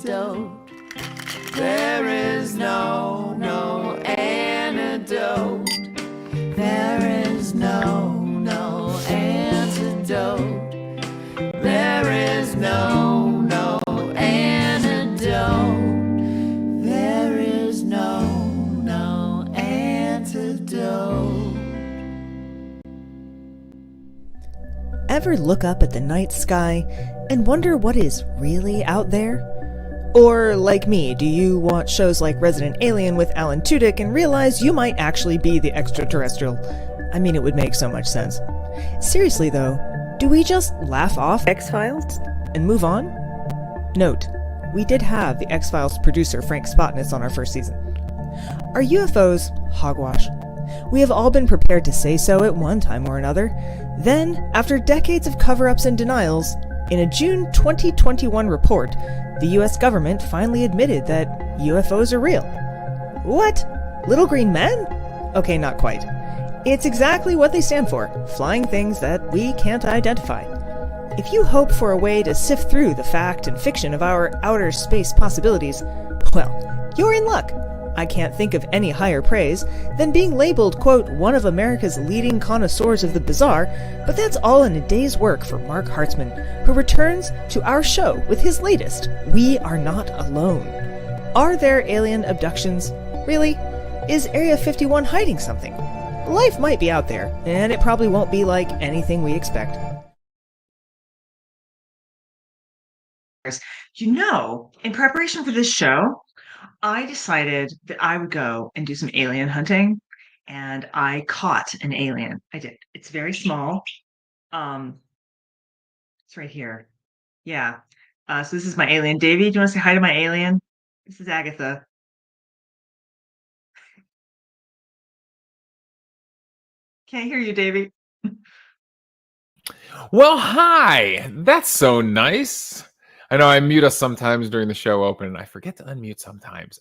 antidote. There is no antidote. There is no antidote. There is no antidote. There is no antidote. Ever look up at the night sky and wonder what is really out there? Or, like me, do you watch shows like Resident Alien with Alan Tudyk and realize you might actually be the extraterrestrial? I mean, it would make so much sense. Seriously though, do we just laugh off X-Files and move on? Note, we did have the X-Files producer Frank Spotnitz on our first season. Are UFOs hogwash? We have all been prepared to say so at one time or another. Then, after decades of cover-ups and denials, in a June 2021 report, the US government finally admitted that UFOs are real. What? Little green men? Okay, not quite. It's exactly what they stand for, flying things that we can't identify. If you hope for a way to sift through the fact and fiction of our outer space possibilities, well, you're in luck. I can't think of any higher praise than being labeled, quote, one of America's leading connoisseurs of the bizarre, but that's all in a day's work for Marc Hartzman, who returns to our show with his latest, We Are Not Alone. Are there alien abductions? Really? Is Area 51 hiding something? Life might be out there, and it probably won't be like anything we expect. You know, in preparation for this show, I decided that I would go and do some alien hunting, and I caught an alien. I did. It's very small. It's right here. Yeah. So this is my alien. Davey, do you want to say hi to my alien? This is Agatha. Can't hear you, Davey. Well, hi. That's so nice. I know I mute us sometimes during the show open, and I forget to unmute sometimes.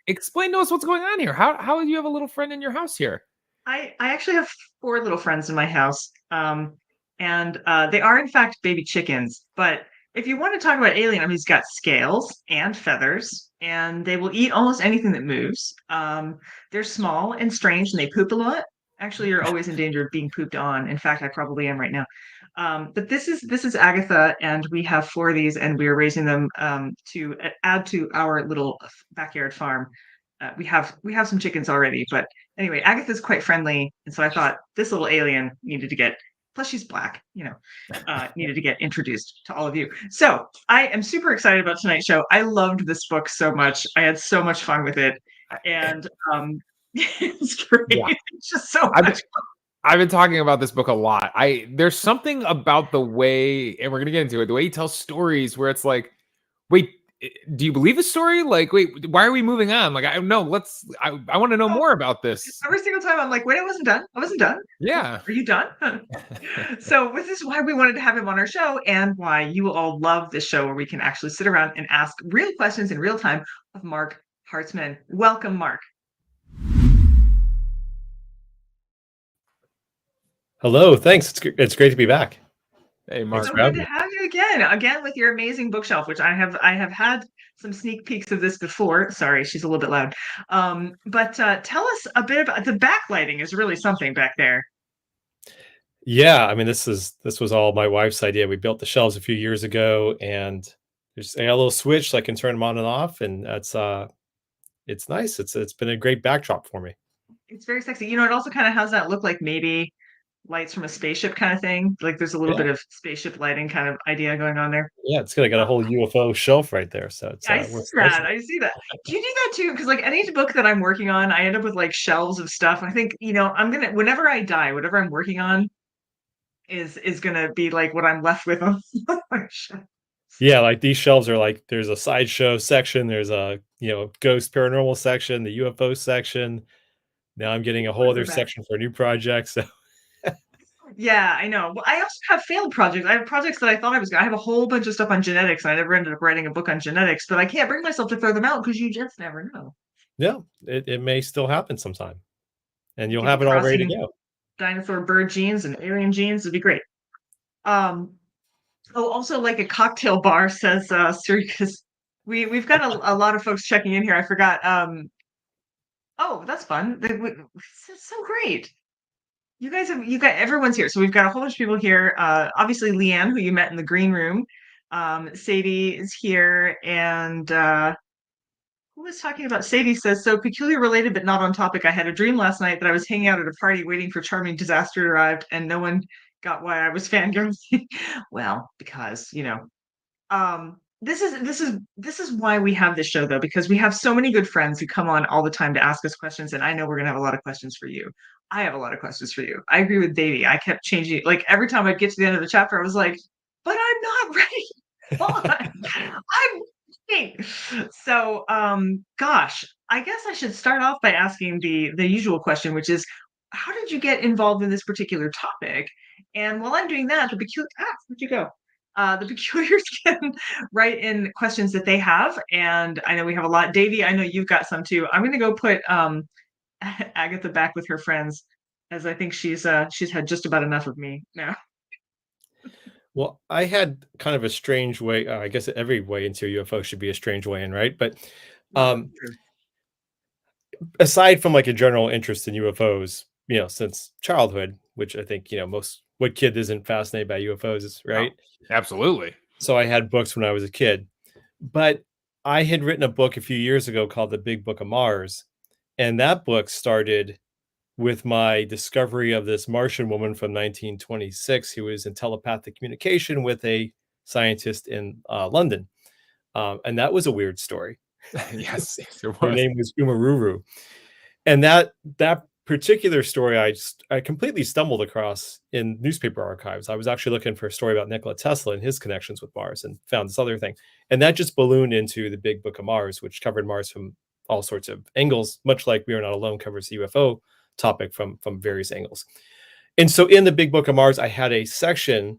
Explain to us what's going on here. How do you have a little friend in your house here? I actually have 4 little friends in my house, and they are in fact baby chickens. But if you want to talk about alien, I mean, he's got scales and feathers, and they will eat almost anything that moves. They're small and strange, and they poop a lot. Actually, you're always in danger of being pooped on. In fact, I probably am right now. But this is Agatha, and we have 4 of these, and we are raising them to add to our little backyard farm. We have some chickens already, but anyway, Agatha's quite friendly, and so I thought this little alien needed to get. Plus, she's black, needed to get introduced to all of you. So I am super excited about tonight's show. I loved this book so much. I had so much fun with it, and it's great. Yeah. It's just so much fun. I've been talking about this book a lot. There's something about the way, and we're gonna get into it, the way he tells stories where it's like, wait, do you believe the story? Like, wait, why are we moving on? Like, I want to know more about this. Every single time I'm like, wait, I wasn't done. Yeah. Are you done? So this is why we wanted to have him on our show, and why you will all love this show, where we can actually sit around and ask real questions in real time of Marc Hartzman. Welcome, Marc. Hello, thanks. It's great to be back. Hey, Marc. So good to have you again with your amazing bookshelf, which I have had some sneak peeks of this before. Sorry, she's a little bit loud. But tell us a bit about the backlighting. Is really something back there. Yeah, I mean, this was all my wife's idea. We built the shelves a few years ago, and I got a little switch so I can turn them on and off, and that's it's nice. It's been a great backdrop for me. It's very sexy. It also kind of has that look, like maybe lights from a spaceship kind of thing. Like there's a little bit of spaceship lighting kind of idea going on there. Yeah, it's got a whole UFO shelf right there. So it's I see that. Do you do that too? Because like any book that I'm working on, I end up with like shelves of stuff. I think, I'm gonna, whenever I die, whatever I'm working on is gonna be like what I'm left with on my shelf. Yeah, like these shelves are like, there's a sideshow section, there's a ghost paranormal section, the UFO section. Now I'm getting a whole other section for a new project. So yeah, I know. Well, I also have failed projects. I have projects that I thought I was going to. I have a whole bunch of stuff on genetics, and I never ended up writing a book on genetics, but I can't bring myself to throw them out because you just never know. Yeah, it may still happen sometime. And you'll have it all ready to go. Dinosaur bird genes and alien genes would be great. Also, like a cocktail bar says, Sirius we've got a lot of folks checking in here. I forgot. Oh, that's fun. It's so great. You got everyone's here. So we've got a whole bunch of people here. Obviously Leanne, who you met in the green room. Sadie is here, and who was talking about? Sadie says, so peculiar related but not on topic. I had a dream last night that I was hanging out at a party waiting for Charming Disaster to arrive, and no one got why I was fangirling. Well, because this is why we have this show, though, because we have so many good friends who come on all the time to ask us questions, and I know we're gonna have a lot of questions for you. I have a lot of questions for you. I agree with Davey. I kept changing, like every time I'd get to the end of the chapter, I was like, but I'm not ready. Hold on. I'm waiting. So gosh, I guess I should start off by asking the usual question, which is, how did you get involved in this particular topic? And while I'm doing that, where'd you go? The peculiars can write in questions that they have, and I know we have a lot. Davey, I know you've got some too. I'm going to go put Agatha back with her friends, as I think she's had just about enough of me now. Well, I had kind of a strange way. I guess every way into a UFO should be a strange way in, right? But aside from like a general interest in UFOs, since childhood, which I think, what kid isn't fascinated by UFOs, right? Oh, absolutely. So I had books when I was a kid, but I had written a book a few years ago called The Big Book of Mars. And that book started with my discovery of this Martian woman from 1926 who was in telepathic communication with a scientist in London. And that was a weird story. Yes, it was. Her name was Umaruru. And that particular story I completely stumbled across in newspaper archives. I was actually looking for a story about Nikola Tesla and his connections with Mars, and found this other thing. And that just ballooned into the Big Book of Mars, which covered Mars from all sorts of angles, much like We Are Not Alone covers the UFO topic from various angles. And so in the Big Book of Mars, I had a section,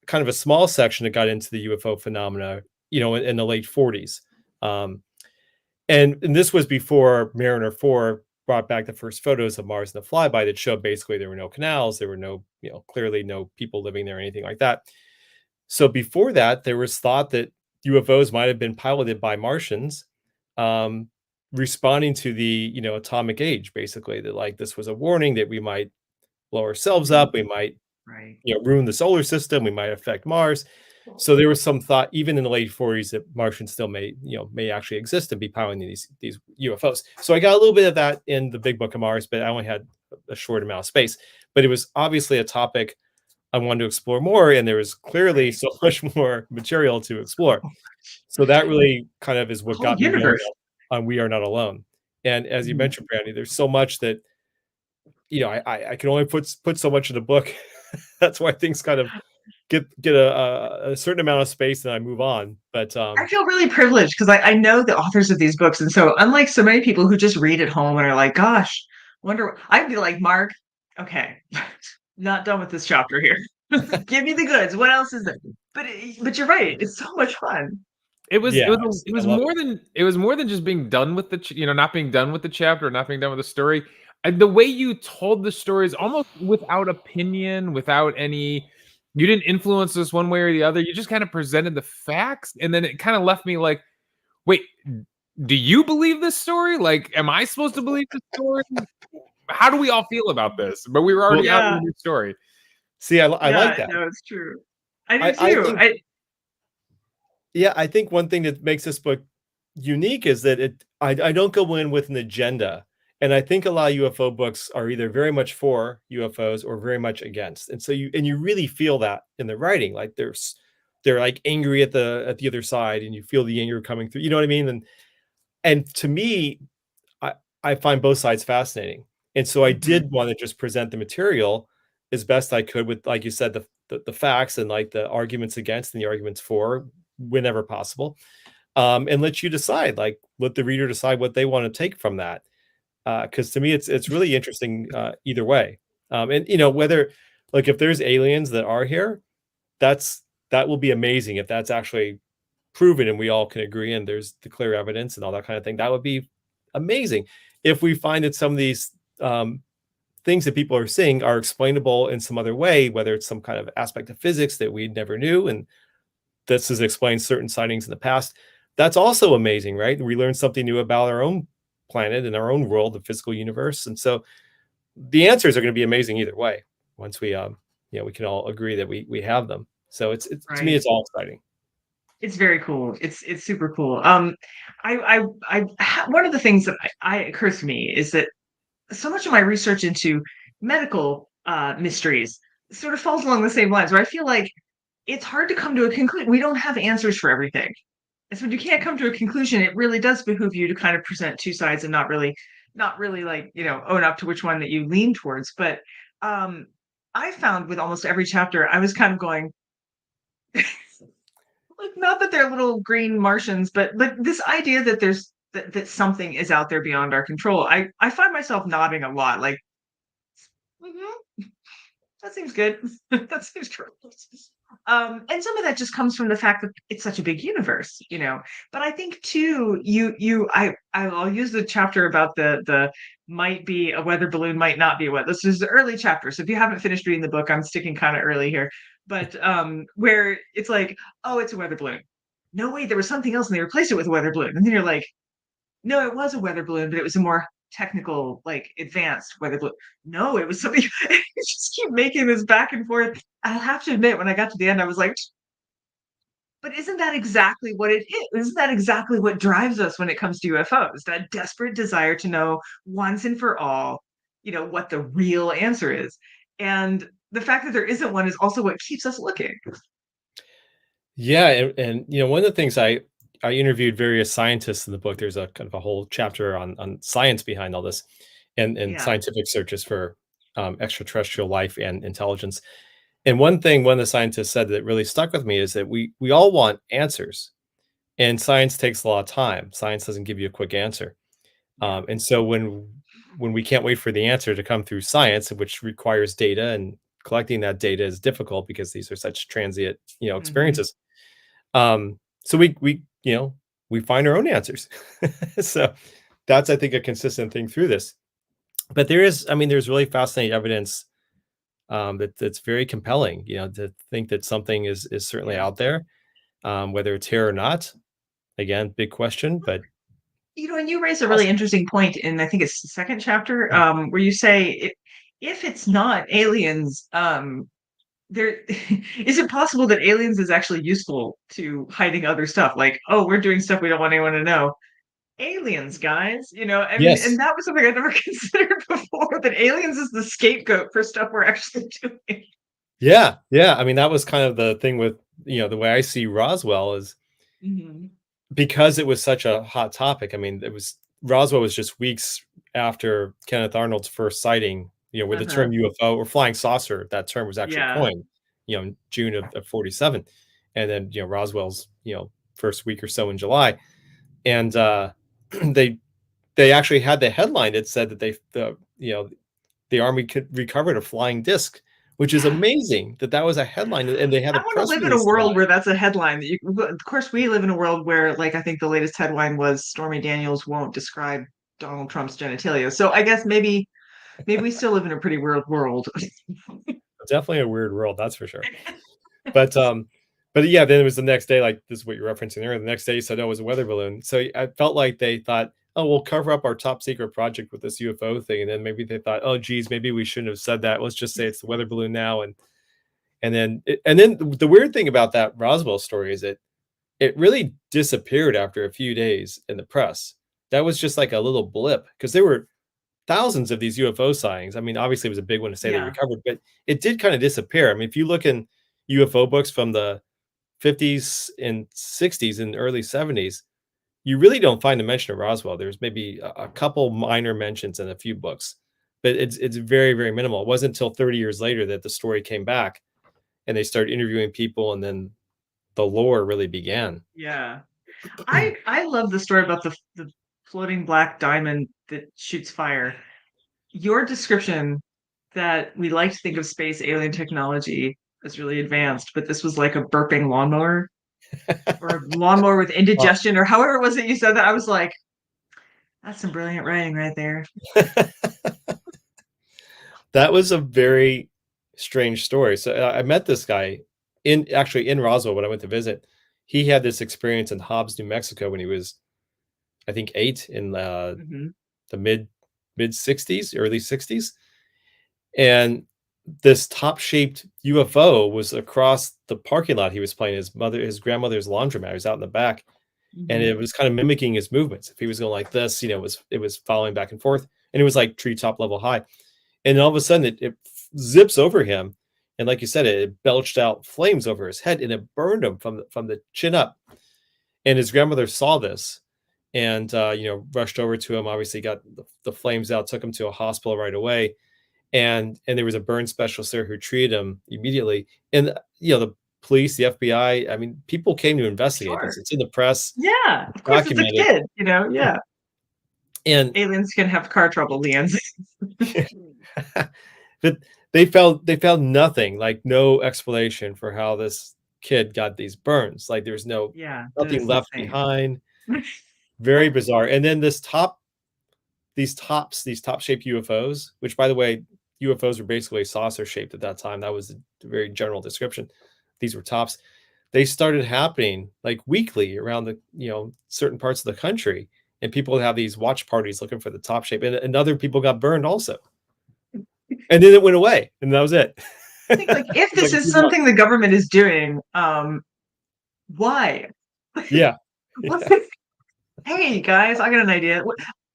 kind of a small section, that got into the UFO phenomena, in the late 40s. And this was before Mariner 4 brought back the first photos of Mars in the flyby that showed basically there were no canals, there were no, clearly no people living there or anything like that. So before that, there was thought that UFOs might have been piloted by Martians, responding to the, atomic age, basically, that like this was a warning that we might blow ourselves up, we might, ruin the solar system, we might affect Mars. So there was some thought, even in the late 40s, that Martians still may actually exist and be piloting these UFOs. So I got a little bit of that in the Big Book of Mars, but I only had a short amount of space. But it was obviously a topic I wanted to explore more, and there was clearly so much more material to explore. So that really kind of is what got me going on We Are Not Alone. And as you mentioned, Brandy, there's so much that I can only put so much in the book. That's why things kind of get a certain amount of space and I move on. But I feel really privileged because I know the authors of these books, and so unlike so many people who just read at home and are like, gosh, wonder, I'd be like, Mark, okay, not done with this chapter here. Give me the goods. What else is there? But you're right, it's so much fun. It was more than just being done with not being done with the chapter, not being done with the story. And the way you told the story is almost without opinion, without any. You didn't influence us one way or the other. You just kind of presented the facts, and then it kind of left me like, wait, do you believe this story? Like, am I supposed to believe this story? How do we all feel about this? But we were already out in the story. See, I like that. No, it's true. I do too. I think one thing that makes this book unique is that I don't go in with an agenda. And I think a lot of UFO books are either very much for UFOs or very much against. And so you really feel that in the writing, like they're like angry at the other side, and you feel the anger coming through. You know what I mean? And to me, I find both sides fascinating. And so I did want to just present the material as best I could with, like you said, the facts and like the arguments against and the arguments for whenever possible. And let you decide, like let the reader decide what they want to take from that. Because to me, it's really interesting either way. And whether like if there's aliens that are here, that will be amazing if that's actually proven and we all can agree and there's the clear evidence and all that kind of thing. That would be amazing. If we find that some of these things that people are seeing are explainable in some other way, whether it's some kind of aspect of physics that we never knew, and this has explained certain sightings in the past, that's also amazing, right? We learn something new about our own planet and our own world, the physical universe. And so the answers are going to be amazing either way. Once we, we can all agree that we have them. So it's to me, Right. it's all exciting. It's very cool. It's super cool. One of the things that I occurs to me is that so much of my research into medical mysteries sort of falls along the same lines, where I feel like it's hard to come to a conclusion. We don't have answers for everything. And so when you can't come to a conclusion, it really does behoove you to kind of present two sides and not really like, own up to which one that you lean towards. But I found with almost every chapter, I was kind of going, like, not that they're little green Martians, but this idea that that something is out there beyond our control. I find myself nodding a lot, like, "Mhm, that seems good. That seems correct." And some of that just comes from the fact that it's such a big universe, But I think too, I'll use the chapter about the might be a weather balloon, might not be a weather. This is the early chapter, so if you haven't finished reading the book, I'm sticking kind of early here. But where it's like, oh, it's a weather balloon. No, wait, there was something else, and they replaced it with a weather balloon, and then you're like, no, it was a weather balloon, but it was a more technical, like advanced weather balloon. No, it was something. You just keep making this back and forth. I have to admit, when I got to the end, I was like, but isn't that exactly what it is? Isn't that exactly what drives us when it comes to UFOs? That desperate desire to know once and for all, what the real answer is. And the fact that there isn't one is also what keeps us looking. Yeah, and one of the things I interviewed various scientists in the book. There's a kind of a whole chapter on science behind all this, and Yeah. scientific searches for extraterrestrial life and intelligence. And one thing one of the scientists said that really stuck with me is that we all want answers, and science takes a lot of time. Science doesn't give you a quick answer, and so when we can't wait for the answer to come through science, which requires data, and collecting that data is difficult because these are such transient Mhm. experiences. So we find our own answers. So that's, I think, a consistent thing through this. But there's really fascinating evidence that's very compelling. To think that something is certainly Yeah. out there, whether it's here or not. Again, big question, but And you raise a really interesting point in, I think it's the second chapter, where you say if it's not aliens, there is it possible that aliens is actually useful to hiding other stuff? Like, oh, we're doing stuff we don't want anyone to know. Aliens, guys, I mean, and yes, that was something I never considered before, that aliens is the scapegoat for stuff we're actually doing. yeah. I mean, that was kind of the thing with the way I see Roswell is Mhm. because it was such a hot topic. I mean, it was Roswell was just weeks after Kenneth Arnold's first sighting, where the Uh-huh. term UFO or flying saucer, that term was actually Yeah. coined, in June of 47. And then, Roswell's, first week or so in July. And they actually had the headline that said that the Army could recovered a flying disc, which is amazing that was a headline. And they had I a want to press live in a release about world where that's a headline that of course, we live in a world where, like, I think the latest headline was Stormy Daniels won't describe Donald Trump's genitalia. So I guess maybe we still live in a pretty weird world. it. Definitely a weird world, that's for sure. But yeah, then it was the next day, like this is what you're referencing there. The next day, you said, "Oh, it was a weather balloon." So I felt like they thought, "Oh, we'll cover up our top secret project with this UFO thing," and then maybe they thought, "Oh, geez, maybe we shouldn't have said that. Let's just say it's the weather balloon now." And then the weird thing about that Roswell story is it really disappeared after a few days in the press. That was just like a little blip because there were thousands of these UFO sightings. I mean, obviously, it was a big one to say they Yeah. recovered, but it did kind of disappear. I mean, if you look in UFO books from the 50s and 60s and early 70s, you really don't find a mention of Roswell. There's maybe a couple minor mentions in a few books, but it's very, very minimal. It wasn't until 30 years later that the story came back and they started interviewing people, and then the lore really began. Yeah. I love the story about the floating black diamond that shoots fire. Your description that we like to think of space alien technology as really advanced, but this was like a burping lawnmower or a lawnmower with Wow. indigestion or however it was that you said that. I was like, that's some brilliant writing right there. That was a very strange story. So I met this guy in Roswell when I went to visit. he had this experience in Hobbs, New Mexico when he was, I think, 8 in Mhm. the mid 60s, early 60s. And this top-shaped UFO was across the parking lot. He was playing his grandmother's laundromat. He was out in the back, and Mhm. it was kind of mimicking his movements. If he was going like this, it was following back and forth, and it was like treetop level high. And all of a sudden, it zips over him, and like you said, it belched out flames over his head, and it burned him from the chin up. And his grandmother saw this, and rushed over to him. Obviously, got the flames out, took him to a hospital right away, and there was a burn specialist there who treated him immediately. And the police, the FBI, I mean, people came to investigate this. Sure. It's in the press, Yeah, of course, it's a documented, kid, yeah. and Aliens can have car trouble, Leanne. but they found nothing, like no explanation for how this kid got these burns. Like there's Yeah, that nothing is left insane. behind. Very bizarre. And then these top-shaped UFOs, which, by the way, UFOs were basically saucer shaped at that time. That was the very general description. These were tops. They started happening like weekly around the certain parts of the country, and people would have these watch parties looking for the top shape, and other people got burned also. And then it went away, and that was it. I think, like, if It's this like a is few something the government is doing, why? Yeah. Hey guys, I got an idea.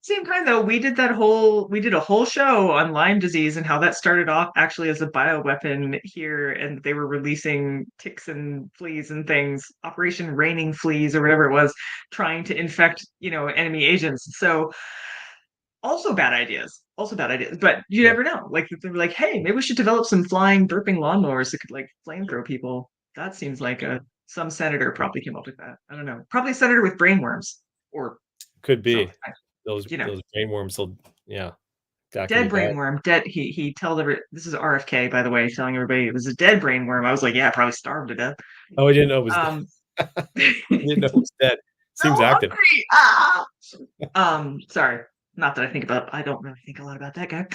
Same time though, we did a whole show on Lyme disease and how that started off actually as a bioweapon here, and they were releasing ticks and fleas and things, Operation Raining Fleas or whatever it was, trying to infect, enemy agents. So also bad ideas. But you Yeah. never know. Like they were like, hey, maybe we should develop some flying burping lawnmowers that could like flamethrow people. That seems like some senator probably came up with that. I don't know. Probably a senator with brainworms or Could be. something. Those You know, brainworms will, that could be dead bad. brainworm. Dead. He told this is RFK, by the way, telling everybody it was a dead brainworm. I was like, yeah, probably starved to death. Oh, I didn't know it was dead. Um, I didn't know it was dead. Seems so active. hungry. Sorry. Not that I don't really think a lot about that guy.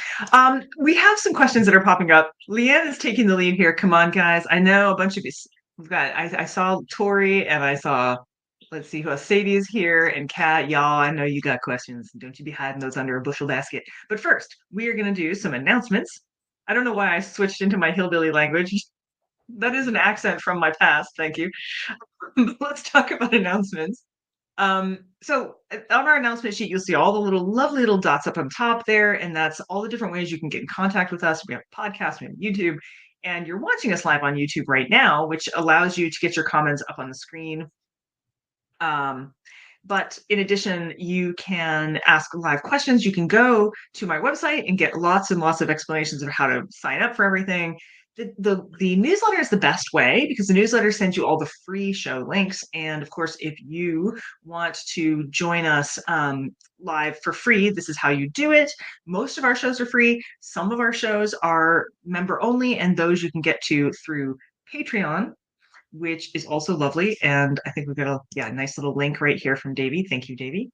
We have some questions that are popping up. Leanne is taking the lead here. Come on, guys. I know a bunch of you. I saw Tori and I saw, let's see who else. Sadie is here and Kat. Y'all, I know you got questions. Don't you be hiding those under a bushel basket. But first, we are going to do some announcements. I don't know why I switched into my hillbilly language. That is an accent from my past. Thank you. Let's talk about announcements. So on our announcement sheet, you'll see all the lovely little dots up on top there, and that's all the different ways you can get in contact with us. We have a podcast, we have YouTube, and you're watching us live on YouTube right now, which allows you to get your comments up on the screen. But in addition, you can ask live questions. You can go to my website and get lots and lots of explanations of how to sign up for everything. The newsletter is the best way because the newsletter sends you all the free show links. And of course, if you want to join us live for free, this is how you do it. Most of our shows are free. Some of our shows are member only, and those you can get to through Patreon, which is also lovely. And I think we've got a nice little link right here from Davey. Thank you, Davey.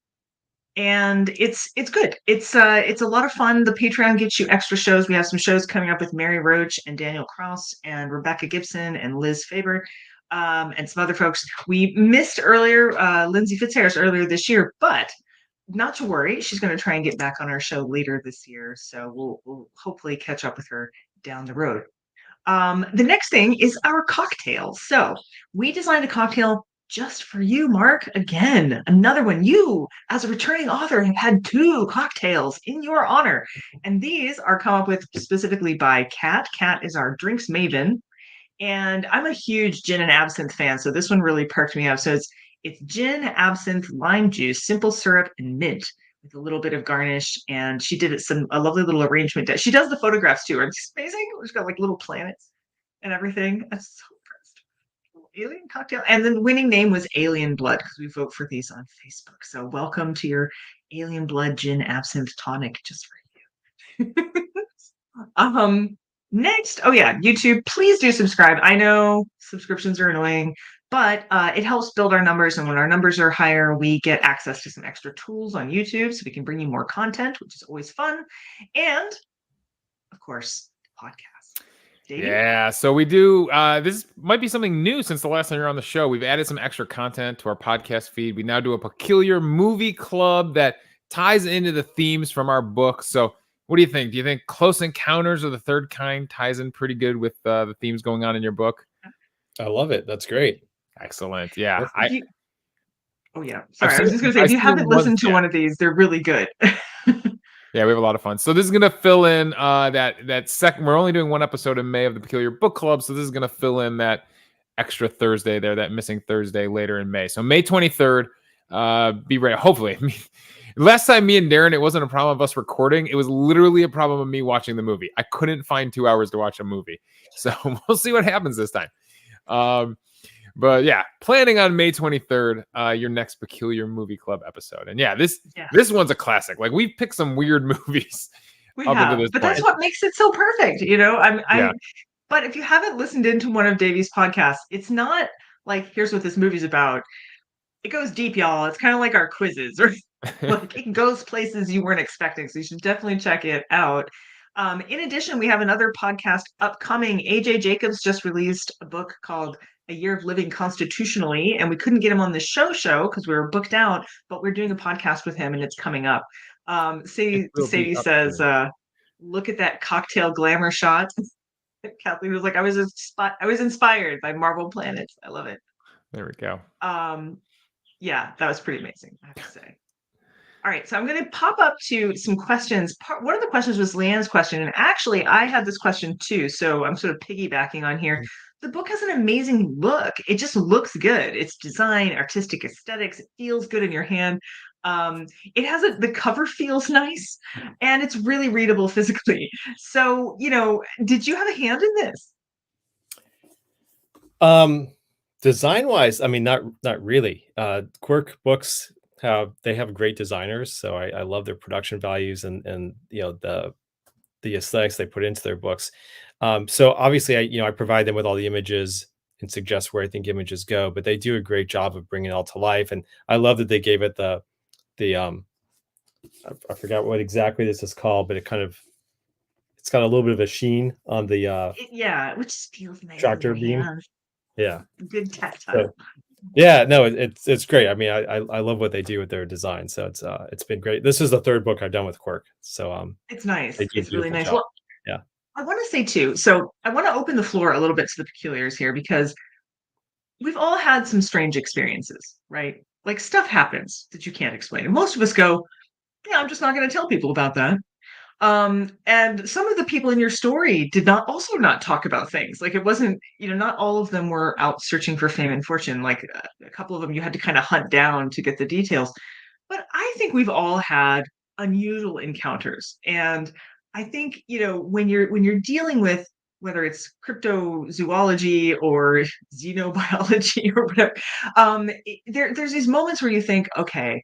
And it's good. It's a lot of fun. The Patreon gets you extra shows. We have some shows coming up with Mary Roach and Daniel Krauss and Rebecca Gibson and Liz Faber, and some other folks. We missed earlier Lindsay Fitzharris earlier this year, but not to worry. She's going to try and get back on our show later this year. So we'll hopefully catch up with her down the road. The next thing is our cocktails. So we designed a cocktail just for you, Mark. Again, another one. You, as a returning author, have had 2 cocktails in your honor. And these are come up with specifically by Kat. Kat is our drinks maven. And I'm a huge gin and absinthe fan, so this one really perked me up. So it's gin, absinthe, lime juice, simple syrup, and mint with a little bit of garnish. And she did a lovely little arrangement. She does the photographs too. It's amazing. She's got like little planets and everything. I'm so impressed. Alien cocktail. And the winning name was Alien Blood because we vote for these on Facebook. So welcome to your Alien Blood gin absinthe tonic just for you. Next, YouTube, please do subscribe. I know subscriptions are annoying, but it helps build our numbers. And when our numbers are higher, we get access to some extra tools on YouTube so we can bring you more content, which is always fun. And of course, podcasts. Davey? Yeah, so we do. This might be something new since the last time you were on the show. We've added some extra content to our podcast feed. We now do a peculiar movie club that ties into the themes from our book. So, what do you think? Do you think Close Encounters of the Third Kind ties in pretty good with the themes going on in your book? I love it. That's great. Excellent. Yeah, Perfect. Oh yeah. Sorry, I seen was just going to say, I've if you seen them haven't once, listened to yeah. one of these, they're really good. Yeah, we have a lot of fun. So this is gonna fill in that second. We're only doing one episode in May of the Peculiar Book Club, so this is gonna fill in that extra Thursday there, that missing Thursday later in May. So May 23rd. Be ready. Hopefully, last time me and Darren, it wasn't a problem of us recording. It was literally a problem of me watching the movie. I couldn't find 2 hours to watch a movie, so we'll see what happens this time. But yeah, planning on May 23rd, your next Peculiar Movie Club episode. And yeah, this one's a classic. Like, we've picked some weird movies We up have, into this but point. that's what makes it so perfect, you know. Yeah. But if you haven't listened into one of Davey's podcasts, it's not like, here's what this movie's about. It goes deep, y'all. It's kind of like our quizzes, or like it goes places you weren't expecting. So you should definitely check it out. In addition, we have another podcast upcoming. AJ Jacobs just released a book called A Year of Living Constitutionally, and we couldn't get him on the show because we were booked out, but we're doing a podcast with him and it's coming up. Sadie says, look at that cocktail glamour shot. Kathleen was like, I was inspired by Marvel Planets. I love it. There we go. Yeah, that was pretty amazing, I have to say. All right, so I'm going to pop up to some questions. One of the questions was Leanne's question, and actually I had this question too, so I'm sort of piggybacking on here. The book has an amazing look. It just looks good. It's design, artistic aesthetics. It feels good in your hand. It has the cover feels nice, and it's really readable physically. So, you know, did you have a hand in this? Design wise, I mean, not really. Quirk Books have great designers, so I love their production values and you know the aesthetics they put into their books. So obviously, I provide them with all the images and suggest where I think images go, but they do a great job of bringing it all to life. And I love that they gave it the I forgot what exactly this is called, but it's got a little bit of a sheen on the Which just feels nice. tractor beam. Yeah, good tactile. Yeah, no, it's great. I mean, I love what they do with their design. So it's been great. This is the third book I've done with Quirk. So it's nice. they do a It's really beautiful nice. job. Well, Yeah. I want to say too, so I want to open the floor a little bit to the peculiars here, because we've all had some strange experiences, right? Like, stuff happens that you can't explain. And most of us go, yeah, I'm just not going to tell people about that. And some of the people in your story did not talk about things. Like, it wasn't, not all of them were out searching for fame and fortune. Like, a couple of them you had to kind of hunt down to get the details. But I think we've all had unusual encounters. And I think, when you're dealing with, whether it's cryptozoology or xenobiology or whatever, there's these moments where you think, okay,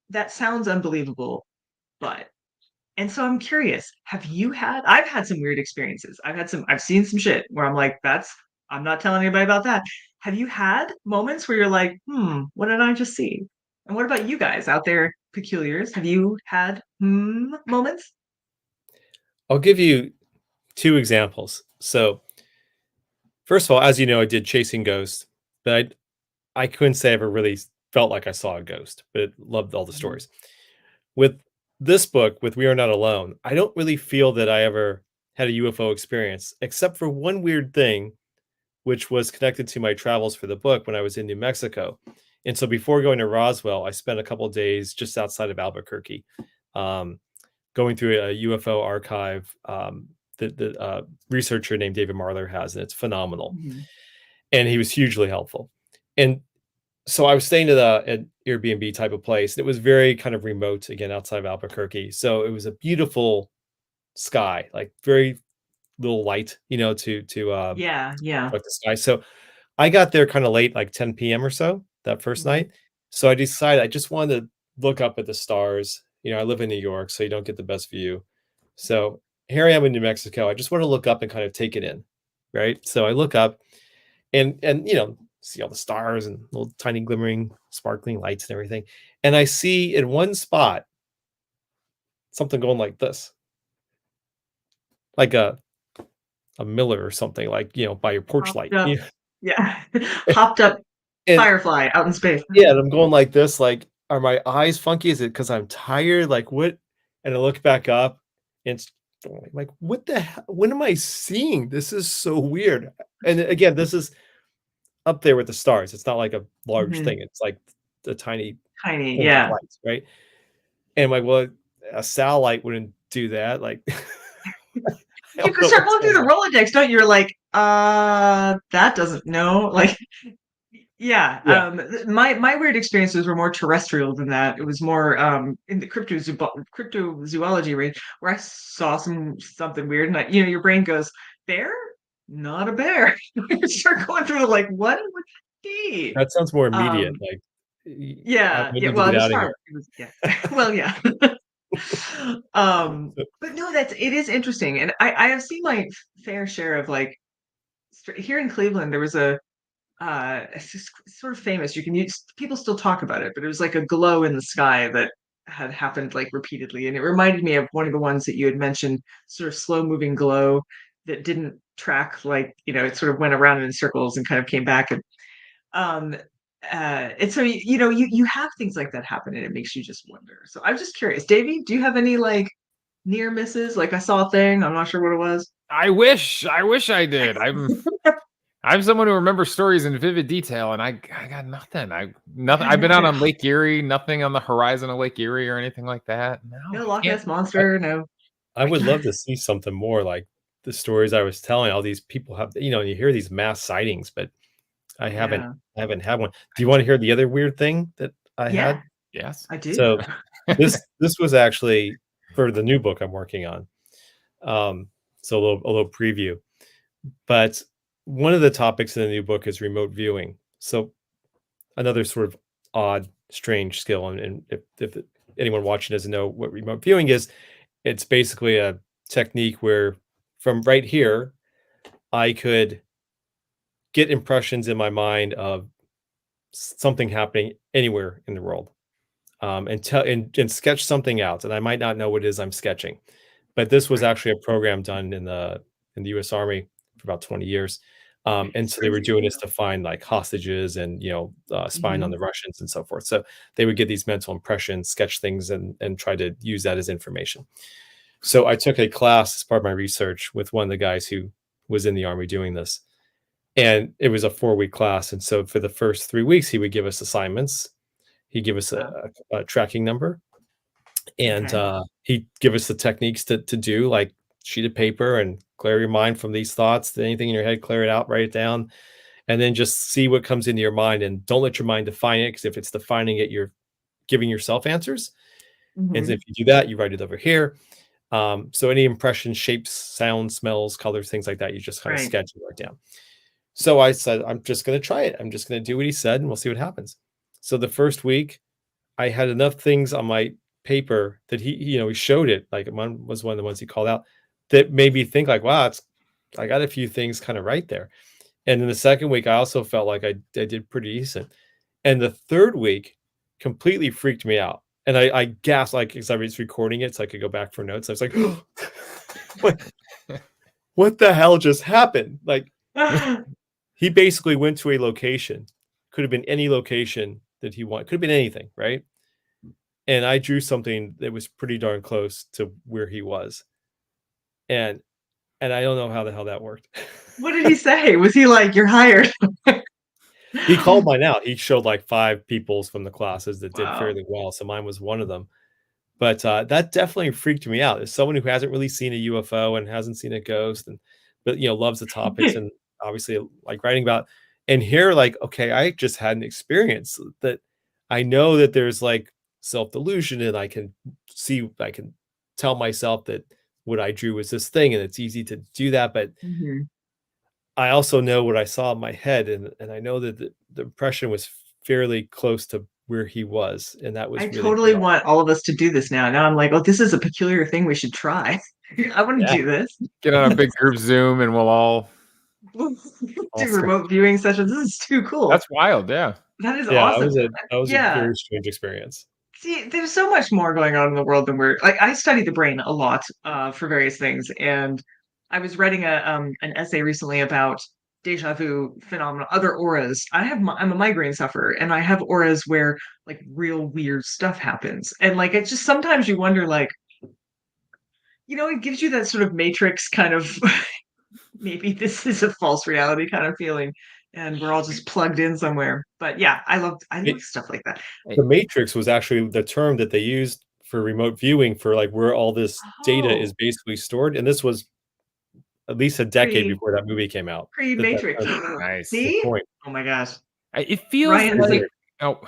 that sounds unbelievable, but. And so I'm curious, I've had some weird experiences. I've seen some shit where I'm like, I'm not telling anybody about that. Have you had moments where you're like, what did I just see? And what about you guys out there, peculiars? Have you had moments? I'll give you 2 examples. So first of all, as you know, I did Chasing Ghosts, but I couldn't say I ever really felt like I saw a ghost, but loved all the stories. With this book, with We Are Not Alone, I don't really feel that I ever had a UFO experience, except for one weird thing, which was connected to my travels for the book when I was in New Mexico. And so before going to Roswell, I spent a couple of days just outside of Albuquerque, going through a UFO archive that the researcher named David Marler has, and it's phenomenal. Mm-hmm. And he was hugely helpful. And so I was staying at an Airbnb type of place. It was very kind of remote, again, outside of Albuquerque. So it was a beautiful sky, like very little light, to like the sky. So I got there kind of late, like 10 p.m. or so that first night. So I decided I just wanted to look up at the stars. I live in New York, so you don't get the best view. So here I am in New Mexico. I just want to look up and kind of take it in, right? So I look up and see all the stars and little tiny glimmering, sparkling lights and everything. And I see in one spot something going like this, like a a Miller or something, like, by your porch Hopped light. up. Yeah. Hopped up And firefly out in space. yeah, and I'm going like this, like, are my eyes funky? Is it because I'm tired? Like, what? And I look back up, and it's like, what the hell? What am I seeing? This is so weird. And again, this is up there with the stars. It's not like a large Mhm. thing. It's like the tiny Tiny, point of yeah. lights, right? And I'm like, well, a satellite wouldn't do that. Like, I You don't could know start what's going through going the on. Rolodex, don't you? You're like, that doesn't know. Like, yeah. Yeah. My weird experiences were more terrestrial than that. It was more in the cryptozoology range where I saw something weird, and your brain goes, bear, not a bear. You start going through like, what would it be? That sounds more immediate. Um, Like, I yeah, yeah. need to Well, get it was out of here. far. It was, yeah. Well, yeah. But no, it is interesting, and I have seen my fair share of like here in Cleveland. There was it's just sort of famous. You can use people still talk about it, but it was like a glow in the sky that had happened like repeatedly, and it reminded me of one of the ones that you had mentioned, sort of slow moving glow that didn't track, like it sort of went around in circles and kind of came back. um and so you have things like that happen, and it makes you just wonder. So I'm just curious, Davey, do you have any like near misses? Like, I saw a thing, I'm not sure what it was. I wish I did. I'm someone who remembers stories in vivid detail, and I got nothing. Nothing. I've been out on Lake Erie, nothing on the horizon of Lake Erie or anything like that. No, No I Loch can't. Ness monster, no. I would love to see something more like the stories I was telling. All these people have, and you hear these mass sightings, but I haven't Yeah, I haven't had one. Do you want to hear the other weird thing that I yeah, had? Yes. I do. So this was actually for the new book I'm working on. So a little preview. But one of the topics in the new book is remote viewing. So another sort of odd, strange skill. And if anyone watching doesn't know what remote viewing is, it's basically a technique where from right here, I could get impressions in my mind of something happening anywhere in the world, and sketch something out. And I might not know what it is I'm sketching, but this was Right. actually a program done in the U.S. Army for about 20 years. And It's so they were crazy. doing this to find like hostages and spying on Mhm. the Russians and so forth. So they would get these mental impressions, sketch things, and try to use that as information. So I took a class as part of my research with one of the guys who was in the Army doing this. And it was a 4-week class. And so for the first 3 weeks, he would give us assignments. He'd give us Wow. a tracking number, and Okay. he'd give us the techniques to do, like sheet of paper, and clear your mind from these thoughts. Anything in your head, clear it out, write it down, and then just see what comes into your mind. And don't let your mind define it, because if it's defining it, you're giving yourself answers. And Mhm. if you do that, you write it over here. So any impressions, shapes, sounds, smells, colors, things like that, you just kind of Right. sketch and write down. So I said, I'm just going to try it. I'm just going to do what he said, and we'll see what happens. So the first week, I had enough things on my paper that he showed it. Like, one was one of the ones he called out that made me think like, wow, I got a few things kind of right there. And then the second week, I also felt like I did pretty decent. And the third week completely freaked me out. And I gasped, like, because I was recording it so I could go back for notes. I was like, what the hell just happened? Like, he basically went to a location, could have been any location that he wanted, could have been anything, right? And I drew something that was pretty darn close to where he was. And I don't know how the hell that worked. What did he say? Was he like, "You're hired"? He called mine out. He showed like 5 peoples from the classes that did Wow. fairly well. So mine was one of them. But that definitely freaked me out. As someone who hasn't really seen a UFO and hasn't seen a ghost, but loves the topics, and obviously like writing about, and here, like, okay, I just had an experience that I know that there's like self-delusion, and I can tell myself that what I drew was this thing, and it's easy to do that. But Mhm. I also know what I saw in my head, and I know that the impression was fairly close to where he was, and that I was really totally bizarre. want all of us to do this now. Now I'm like, oh, this is a peculiar thing we should try. I want to Yeah. do this. Get on a big group Zoom, and we'll all. Do remote viewing sessions. This is too cool. That's wild. Yeah. That is Yeah, awesome. that was a Yeah. very strange experience. See, there's so much more going on in the world than we're like. I study the brain a lot for various things, and I was writing an essay recently about deja vu phenomena, other auras. I'm a migraine sufferer, and I have auras where like real weird stuff happens, and like it's just sometimes you wonder, like, it gives you that sort of Matrix kind of maybe this is a false reality kind of feeling, and we're all just plugged in somewhere. But yeah, I love stuff like that. The Matrix was actually the term that they used for remote viewing for like where all this data is Oh, basically stored, and this was at least a decade pre before that movie came out. That Matrix. Nice. the See? point. Oh my gosh. It feels Ryan's like Weird. oh,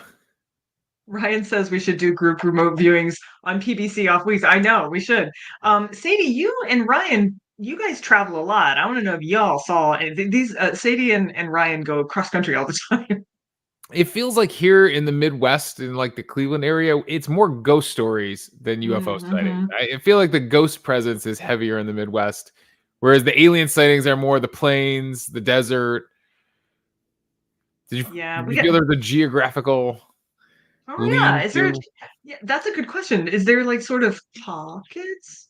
Ryan says we should do group remote viewings on PBC off weeks. I know we should. Sadie, you and Ryan, you guys travel a lot. I want to know if y'all saw these. Sadie and Ryan go cross country all the time. it feels like here in the Midwest, in like the Cleveland area, it's more ghost stories than UFO sightings. Mhm. I feel like the ghost presence is heavier in the Midwest, whereas the alien sightings are more the plains, the desert. Yeah, Did we you get. feel there's a geographical Oh yeah, lean is there? to? Yeah, that's a good question. Is there like sort of pockets?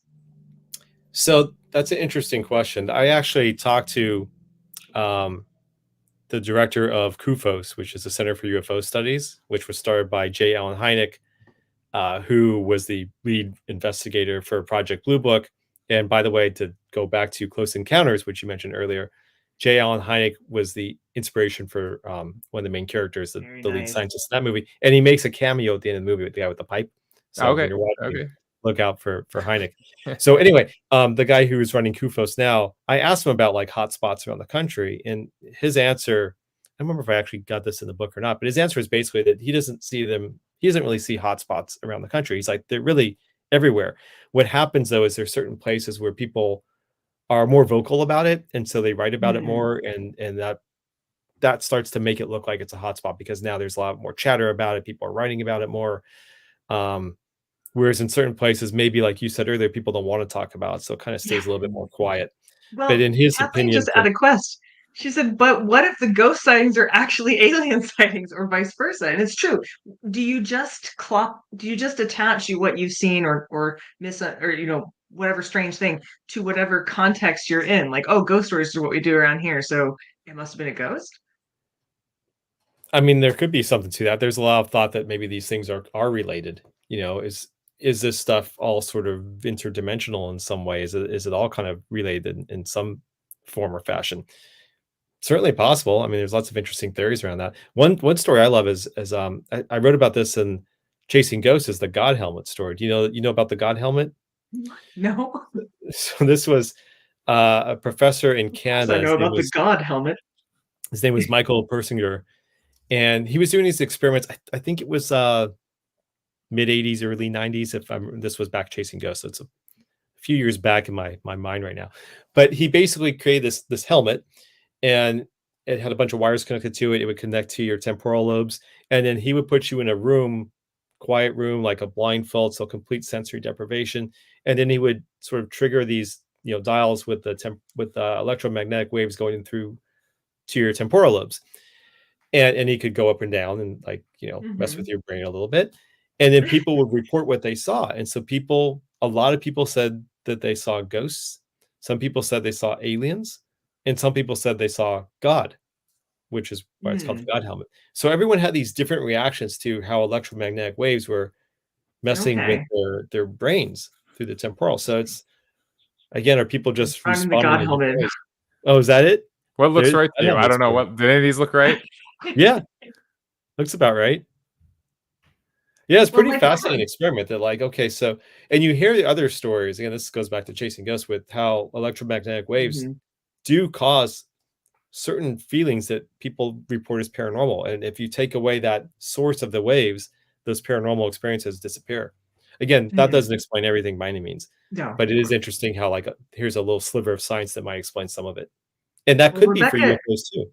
So that's an interesting question. I actually talked to um, the director of CUFOS, which is the Center for UFO Studies, which was started by J. Allen Hynek, who was the lead investigator for Project Blue Book. And by the way, to go back to Close Encounters, which you mentioned earlier, J. Allen Hynek was the inspiration for one of the main characters, Very the lead nice. scientist in that movie. And he makes a cameo at the end of the movie with the guy with the pipe. So when Okay, you're watching, okay. look out for Hynek. So anyway, the guy who is running CUFOS now, I asked him about like hot spots around the country, and his answer, I don't remember if I actually got this in the book or not, but his answer is basically that he doesn't see them. He doesn't really see hot spots around the country. He's like, they're really everywhere. What happens though is there's certain places where people are more vocal about it, and so they write about it Mhm. more, and that starts to make it look like it's a hot spot because now there's a lot more chatter about it. People are writing about it more. Um, Whereas in certain places, maybe like you said earlier, people don't want to talk about it, so it kind of Yeah. stays a little bit more quiet. But Well, in his Kathleen opinion, just added a quest. She said, "But what if the ghost sightings are actually alien sightings, or vice versa?" And it's true. Do you just attach what you've seen or miss or whatever strange thing to whatever context you're in? Like, oh, ghost stories are what we do around here, so it must have been a ghost. I mean, there could be something to that. There's a lot of thought that maybe these things are related. Is this stuff all sort of interdimensional in some way? Is it all kind of related in some form or fashion? Certainly possible. I mean, there's lots of interesting theories around that. One story I love is I wrote about this in Chasing Ghosts, is the God helmet story. Do you know about the God helmet? No, So this was a professor in of course I Canada. know about the God helmet. His name was Michael Persinger, and he was doing these experiments. I think it was mid 80s, early 90s. This was back Chasing Ghosts, so it's a few years back in my mind right now. But he basically created this helmet, and it had a bunch of wires connected to it. It would connect to your temporal lobes, and then he would put you in a room, quiet room, like a blindfold, so complete sensory deprivation. And then he would sort of trigger these dials with the electromagnetic waves going through to your temporal lobes, and he could go up and down and like mess with Hmm. your brain a little bit. And then people would report what they saw, and so a lot of people said that they saw ghosts. Some people said they saw aliens, and some people said they saw God, which is why it's called Hmm. the God helmet. So everyone had these different reactions to how electromagnetic waves were messing with Okay, their brains through the temporal. So it's, again, are people I'm just finding the responding God in different helmet. ways? Oh, is that it? What looks There's right that to you? I helmet's don't know. cool. What did any of these look right? Yeah, looks about right. Yeah, it's Well, pretty my fascinating friend. experiment that, like, okay, so, and you hear the other stories. Again, this goes back to Chasing Ghosts with how electromagnetic waves Mhm. do cause certain feelings that people report as paranormal. And if you take away that source of the waves, those paranormal experiences disappear. Again, that Mhm. doesn't explain everything by any means, No, but it of is course. interesting how, like, here's a little sliver of science that might explain some of it. And that Well, could be for Rebecca, UFOs too.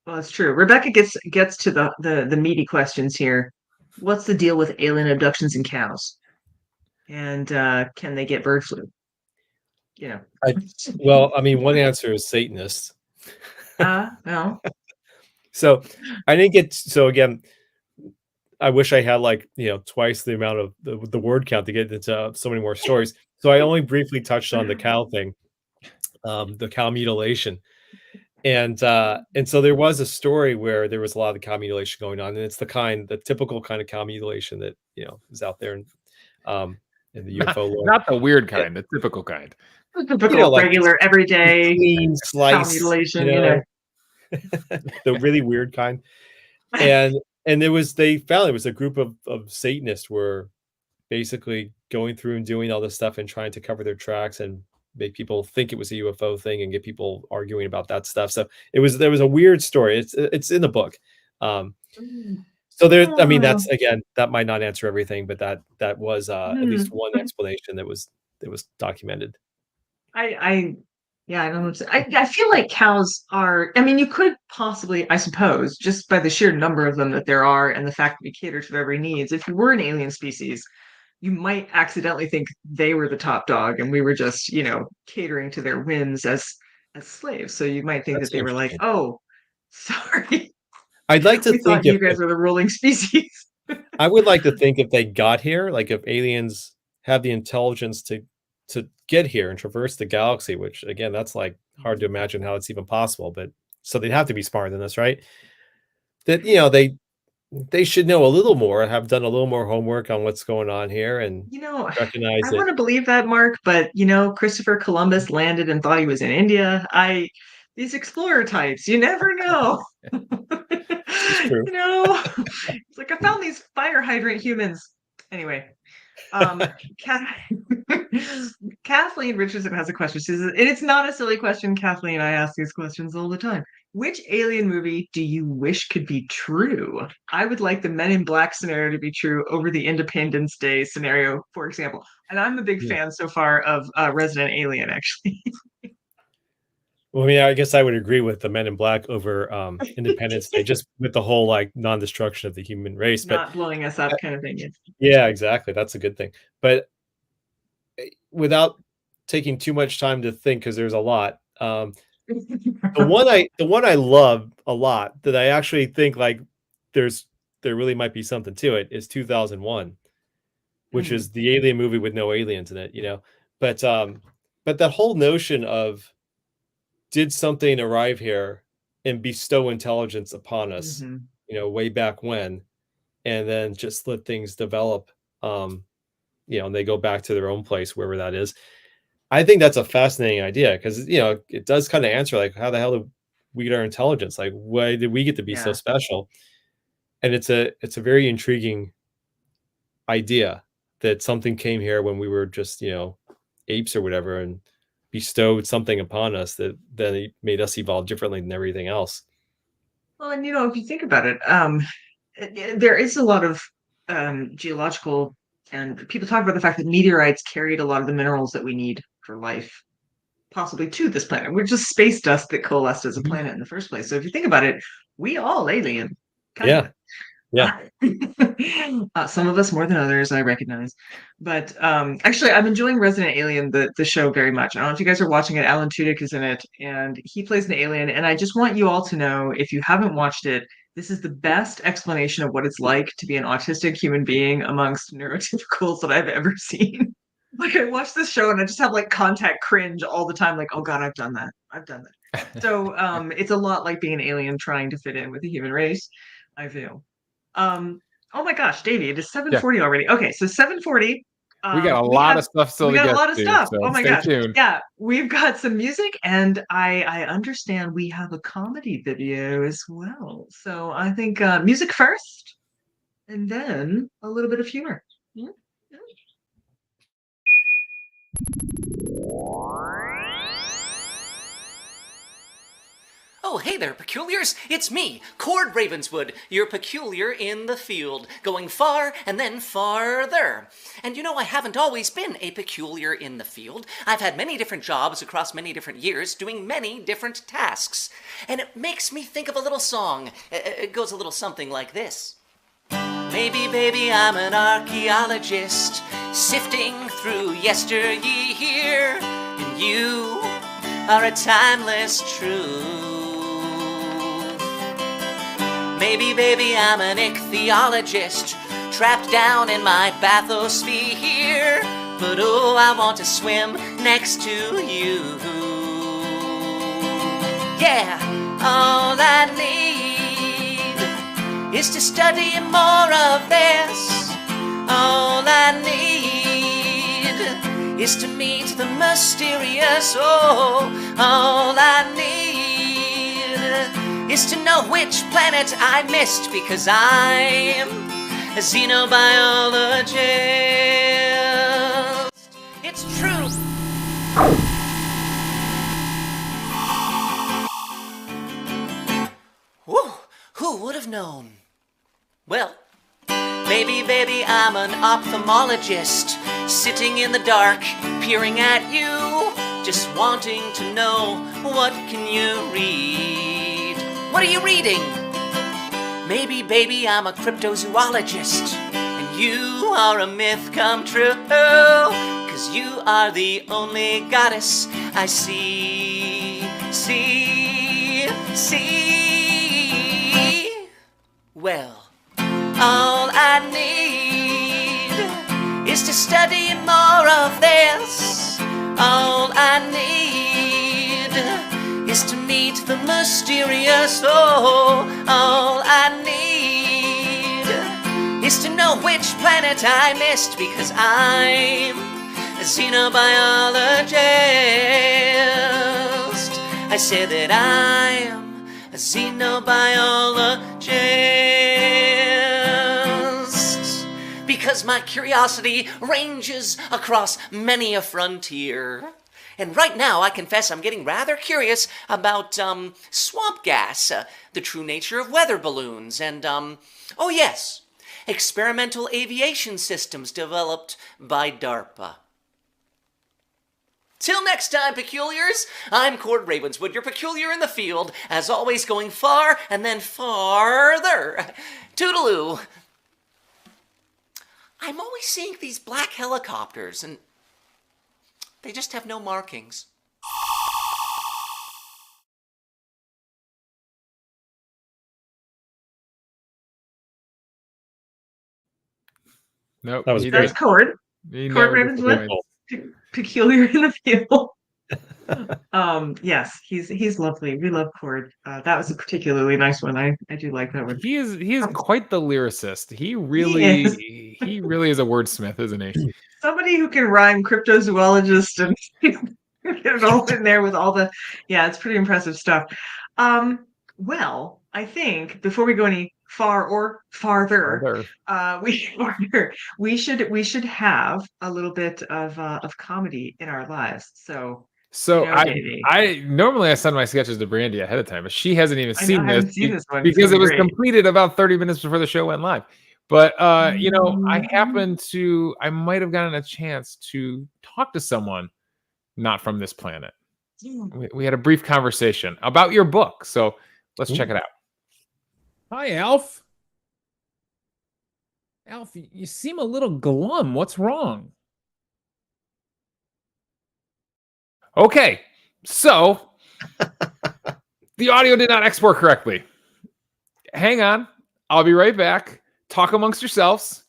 well, it's true. Rebecca gets to the meaty questions here. What's the deal with alien abductions in cows? And can they get bird flu? You know. I, well, I mean, one answer is Satanists. No. So I didn't get, so again, I wish I had like, twice the amount of the word count to get into so many more stories. So I only briefly touched on the cow thing. the cow mutilation. And so there was a story where there was a lot of cow mutilation going on, and it's the typical kind of cow mutilation that is out there in the UFO lore. Not the weird kind, the typical kind. The typical, like regular, everyday clean cow slice, mutilation, the really weird kind. And they found it was a group of Satanists were basically going through and doing all this stuff and trying to cover their tracks and make people think it was a UFO thing and get people arguing about that stuff. So there was a weird story. It's in the book. So there, I mean, that's, again, that might not answer everything, but that was at least one explanation that was documented. I don't know. I feel like cows are, I mean, you could possibly, I suppose, just by the sheer number of them that there are and the fact that we cater to their every needs, if you were an alien species, you might accidentally think they were the top dog and we were just, catering to their whims as slaves. So you might think that they were like, oh, sorry. I'd like to we think thought you guys were the ruling species. I would like to think if they got here, like if aliens have the intelligence to get here and traverse the galaxy, which again, that's like hard to imagine how it's even possible, but so they'd have to be smarter than us, right? That, they should know a little more, have done a little more homework on what's going on here and recognize I want to believe that, Mark, but Christopher Columbus landed and thought he was in India. These explorer types, you never know. It's true. It's like I found these fire hydrant humans. Anyway, Kathleen Richardson has a question. She says, and it's not a silly question, Kathleen. I ask these questions all the time. Which alien movie do you wish could be true? I would like the Men in Black scenario to be true over the Independence Day scenario, for example. And I'm a big fan so far of Resident Alien, actually. Well, I mean, I guess I would agree with the Men in Black over Independence Day, just with the whole like non-destruction of the human race, not blowing us up kind of thing. Yeah, exactly. That's a good thing. But without taking too much time to think, because there's a lot. The one I love a lot that I actually think like there really might be something to it is 2001, which is the alien movie with no aliens in it, But that whole notion of did something arrive here and bestow intelligence upon us, way back when, and then just let things develop, and they go back to their own place, wherever that is. I think that's a fascinating idea because, it does kind of answer like, how the hell did we get our intelligence? Like, why did we get to be so special? And it's a very intriguing idea that something came here when we were just, apes or whatever, and bestowed something upon us that then made us evolve differently than everything else. Well, and if you think about it, there is a lot of geological, and people talk about the fact that meteorites carried a lot of the minerals that we need for life, possibly to this planet. We're just space dust that coalesced as a planet in the first place. So if you think about it, we all alien. Yeah. Some of us more than others, I recognize. But actually, I'm enjoying Resident Alien, the show, very much. I don't know if you guys are watching it. Alan Tudyk is in it, and he plays an alien. And I just want you all to know, if you haven't watched it, this is the best explanation of what it's like to be an autistic human being amongst neurotypicals that I've ever seen. Like, I watch this show and I just have like contact cringe all the time. Like, oh God, I've done that. So it's a lot like being an alien trying to fit in with the human race, I feel. Oh my gosh, Davey, it is 7:40 already. Okay, so 7:40. We got a lot of stuff still to get to. We got a lot of stuff. So oh my stay gosh. tuned. Yeah, we've got some music, and I understand we have a comedy video as well. So I think music first, and then a little bit of humor. Yeah. Oh, hey there, peculiars! It's me, Cord Ravenswood, your peculiar in the field, going far and then farther. And I haven't always been a peculiar in the field. I've had many different jobs across many different years, doing many different tasks. And it makes me think of a little song. It goes a little something like this. Maybe, baby, I'm an archaeologist, sifting through yesteryear, and you are a timeless truth. Maybe, baby, I'm an ichthyologist, trapped down in my bathysphere, but oh, I want to swim next to you. Yeah, all I need is to study more of this. All I need is to meet the mysterious. Oh, all I need is to know which planet I missed, because I'm a xenobiologist. It's true. Whew, who would have known? Well, maybe, baby, I'm an ophthalmologist, sitting in the dark, peering at you, just wanting to know, what can you read? What are you reading? Maybe, baby, I'm a cryptozoologist, and you are a myth come true, 'cause you are the only goddess I see. Well, all I need is to study more of this. All I need is to meet the mysterious. Oh, all I need is to know which planet I missed, because I'm a xenobiologist. I say that I'm a xenobiologist, because my curiosity ranges across many a frontier. And right now, I confess I'm getting rather curious about swamp gas, the true nature of weather balloons, and oh yes, experimental aviation systems developed by DARPA. Till next time, Peculiars, I'm Cord Ravenswood, your peculiar in the field, as always going far and then farther. Toodaloo. I'm always seeing these black helicopters, and they just have no markings. Nope. That was he great. That's Cord. He Cord never gets the Ravenswood. point. Peculiar in the field. Yes, he's lovely. We love Cord. That was a particularly nice one. I do like that one. He is quite the lyricist. He is. really is a wordsmith, isn't he? Somebody who can rhyme cryptozoologist and get it all in there with all the, yeah, it's pretty impressive stuff. Well, I think before we go any far or farther, we should have a little bit of comedy in our lives. So Davey. I normally I send my sketches to Brandy ahead of time, but she hasn't even seen I haven't this seen this one. because it was great. completed about 30 minutes before the show went live. But I might have gotten a chance to talk to someone not from this planet. We had a brief conversation about your book, so let's check it out. Hi, Alf. Alf, you seem a little glum. What's wrong? Okay, so the audio did not export correctly. Hang on, I'll be right back. Talk amongst yourselves.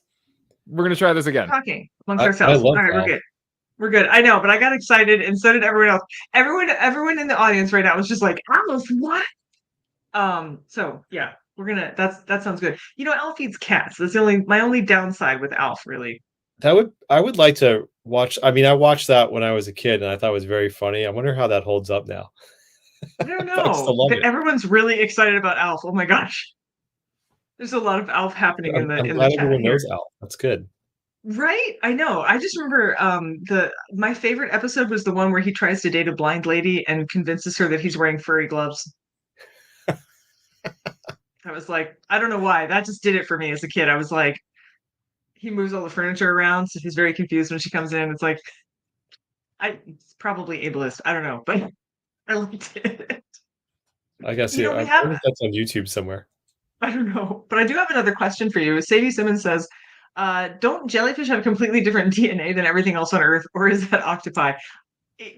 We're gonna try this again. Talking amongst ourselves. All right, we're good. We're good. I know, but I got excited, and so did everyone else. Everyone in the audience right now was just like, "Alf, what?" So yeah, we're gonna. That sounds good. Alf eats cats. That's my only downside with Alf, really. I would like to watch. I mean, I watched that when I was a kid, and I thought it was very funny. I wonder how that holds up now. I don't know. Everyone's really excited about Alf. Oh my gosh, there's a lot of Alf happening in the I'm in glad the chat everyone here. knows Alf. That's good. Right? I know. I just remember my favorite episode was the one where he tries to date a blind lady and convinces her that he's wearing furry gloves. I was like, I don't know why. That just did it for me as a kid. I was like, he moves all the furniture around, so he's very confused when she comes in. It's like, it's probably ableist. I don't know, but I liked it. I guess I think that's on YouTube somewhere. I don't know, but I do have another question for you. Sadie Simmons says, don't jellyfish have completely different DNA than everything else on Earth, or is that octopi?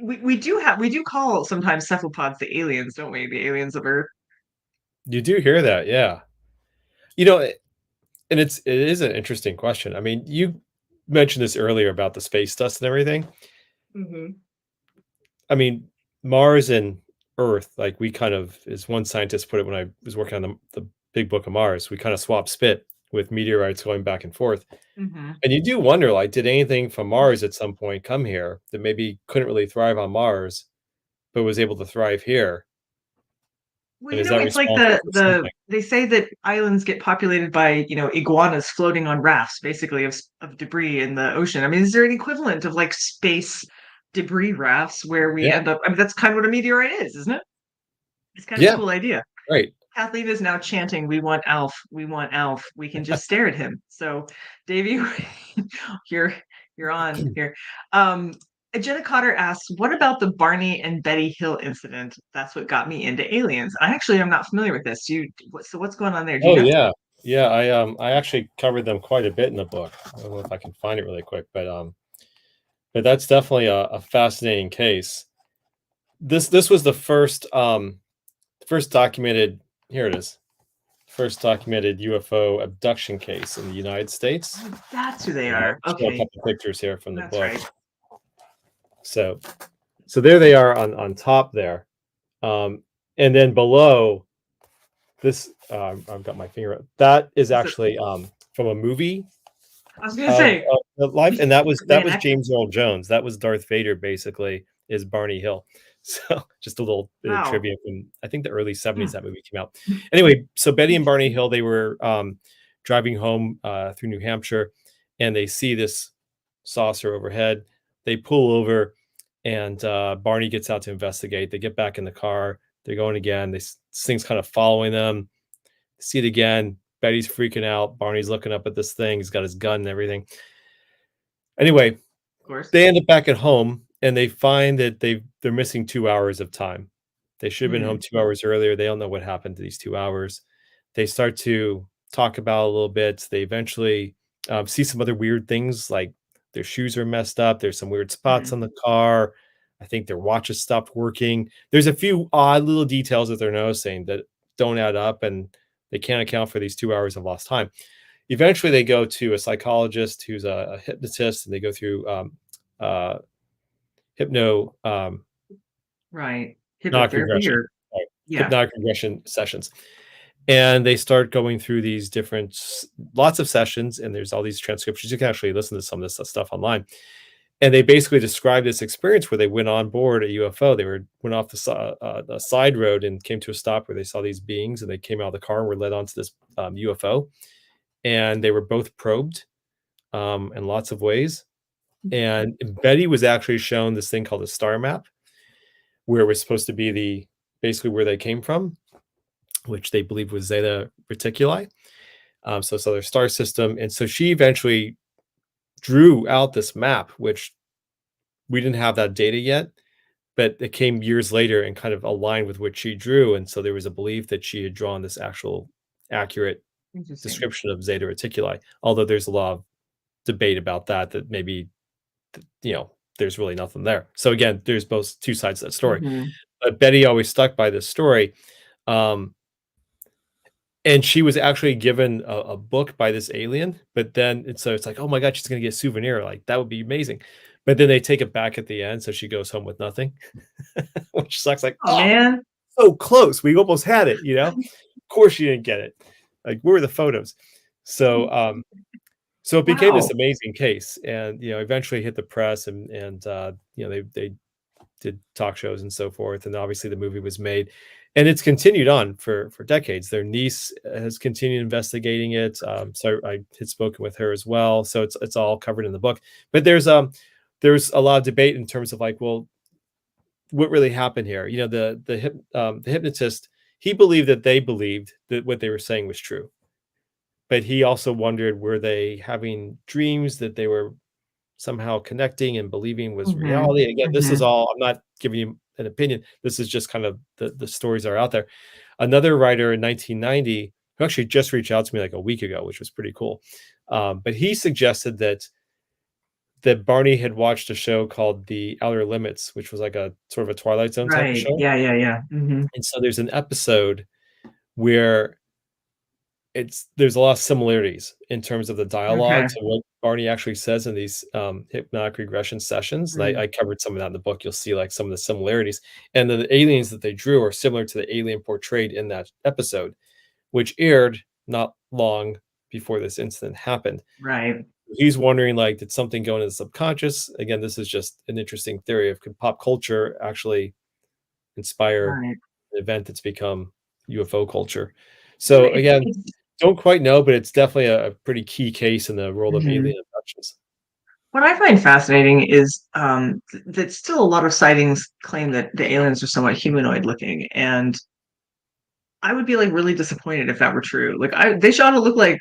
We do call sometimes cephalopods the aliens, don't we? The aliens of Earth. You do hear that, yeah. And it is an interesting question. I mean, you mentioned this earlier about the space dust and everything. Mm-hmm. I mean, Mars and Earth, like we kind of, as one scientist put it when I was working on the Big Book of Mars, we kind of swap spit with meteorites going back and forth. Mm-hmm. And you do wonder, like, did anything from Mars at some point come here that maybe couldn't really thrive on Mars, but was able to thrive here? Well, And you is know, that it's like responsible for something? they say that islands get populated by, iguanas floating on rafts, basically of debris in the ocean. I mean, is there an equivalent of like space debris rafts where we Yeah, end up? I mean, that's kind of what a meteorite is, isn't it? It's kind of a yeah, cool idea. right. Kathleen is now chanting, "We want Alf. We want Alf." We can just stare at him. So, Davey, you're you're on here. Um, Jenna Cotter asks, "What about the Barney and Betty Hill incident? That's what got me into aliens." I actually am not familiar with this. So what's going on there? Do you Oh know? yeah, yeah. I actually covered them quite a bit in the book. I don't know if I can find it really quick, but that's definitely a fascinating case. This was the first documented. Here it is. First documented UFO abduction case in the United States. Oh, that's who they And are. I'll show a Okay, couple pictures here from the that's book. right. So there they are on top there, and then below this, I've got my finger up. That is actually from a movie I was gonna say, of life, and that was reenact- James Earl Jones. That was Darth Vader, basically, is Barney Hill. So just a little bit of Wow. trivia from, I think, the early 70s that movie came out. Anyway, so Betty and Barney Hill, they were driving home through New Hampshire, and they see this saucer overhead. They pull over, and Barney gets out to investigate. They get back in the car. They're going again. This thing's kind of following them. See it again. Betty's freaking out. Barney's looking up at this thing. He's got his gun and everything. Anyway, of course. they end up back at home, and they find that they're missing 2 hours of time. They should have been home 2 hours earlier. They don't know what happened to these 2 hours. They start to talk about it a little bit. They eventually see some other weird things, like their shoes are messed up. There's some weird spots on the car. I think their watches stopped working. There's a few odd little details that they're noticing that don't add up, and they can't account for these 2 hours of lost time. Eventually, they go to a psychologist who's a hypnotist, and they go through hypno Right. hypnotic Hypnotherapy regression, or right, yeah. hypnotic regression sessions. And they start going through these different, lots of sessions, and there's all these transcriptions. You can actually listen to some of this stuff online. And they basically describe this experience where they went on board a UFO. They went off the side road and came to a stop where they saw these beings, and they came out of the car and were led onto this UFO. And they were both probed in lots of ways. And Betty was actually shown this thing called a star map, where it was supposed to be basically where they came from, which they believed was Zeta Reticuli. So their star system. And so she eventually drew out this map, which we didn't have that data yet, but it came years later and kind of aligned with what she drew. And so there was a belief that she had drawn this actual accurate description of Zeta Reticuli, although there's a lot of debate about that maybe, there's really nothing there. So again, there's both two sides of that story. But Betty always stuck by this story. And she was actually given a book by this alien, but then it's like, oh my God, she's going to get a souvenir. Like, that would be amazing. But then they take it back at the end. So she goes home with nothing, which sucks. Like, oh man, so close. We almost had it, Of course she didn't get it. Like, where were the photos? So, so it became this amazing case, and, eventually hit the press, and they did talk shows and so forth. And obviously the movie was made, and it's continued on for decades. Their niece has continued investigating it. So I had spoken with her as well. So it's all covered in the book, but there's a lot of debate in terms of like, well, what really happened here? The hypnotist, he believed that they believed that what they were saying was true, but he also wondered, were they having dreams that they were somehow connecting and believing was reality? Again, this is all, I'm not giving you an opinion. This is just kind of the stories that are out there. Another writer in 1990, who actually just reached out to me like a week ago, which was pretty cool. But he suggested that Barney had watched a show called The Outer Limits, which was like a sort of a Twilight Zone type of show. Yeah. And so there's an episode where there's a lot of similarities in terms of the dialogue Okay. to what Barney actually says in these hypnotic regression sessions. And I covered some of that in the book. You'll see like some of the similarities, and the aliens that they drew are similar to the alien portrayed in that episode, which aired not long before this incident happened. Right. He's wondering, like, did something go into the subconscious? Again, this is just an interesting theory of could pop culture actually inspire Right. an event that's become UFO culture. So It's- again, it's- don't quite know, but it's definitely a pretty key case in the world of Mhm. alien abductions. What I find fascinating is that still a lot of sightings claim that the aliens are somewhat humanoid looking, and I would be like really disappointed if that were true. Like they should ought to look like,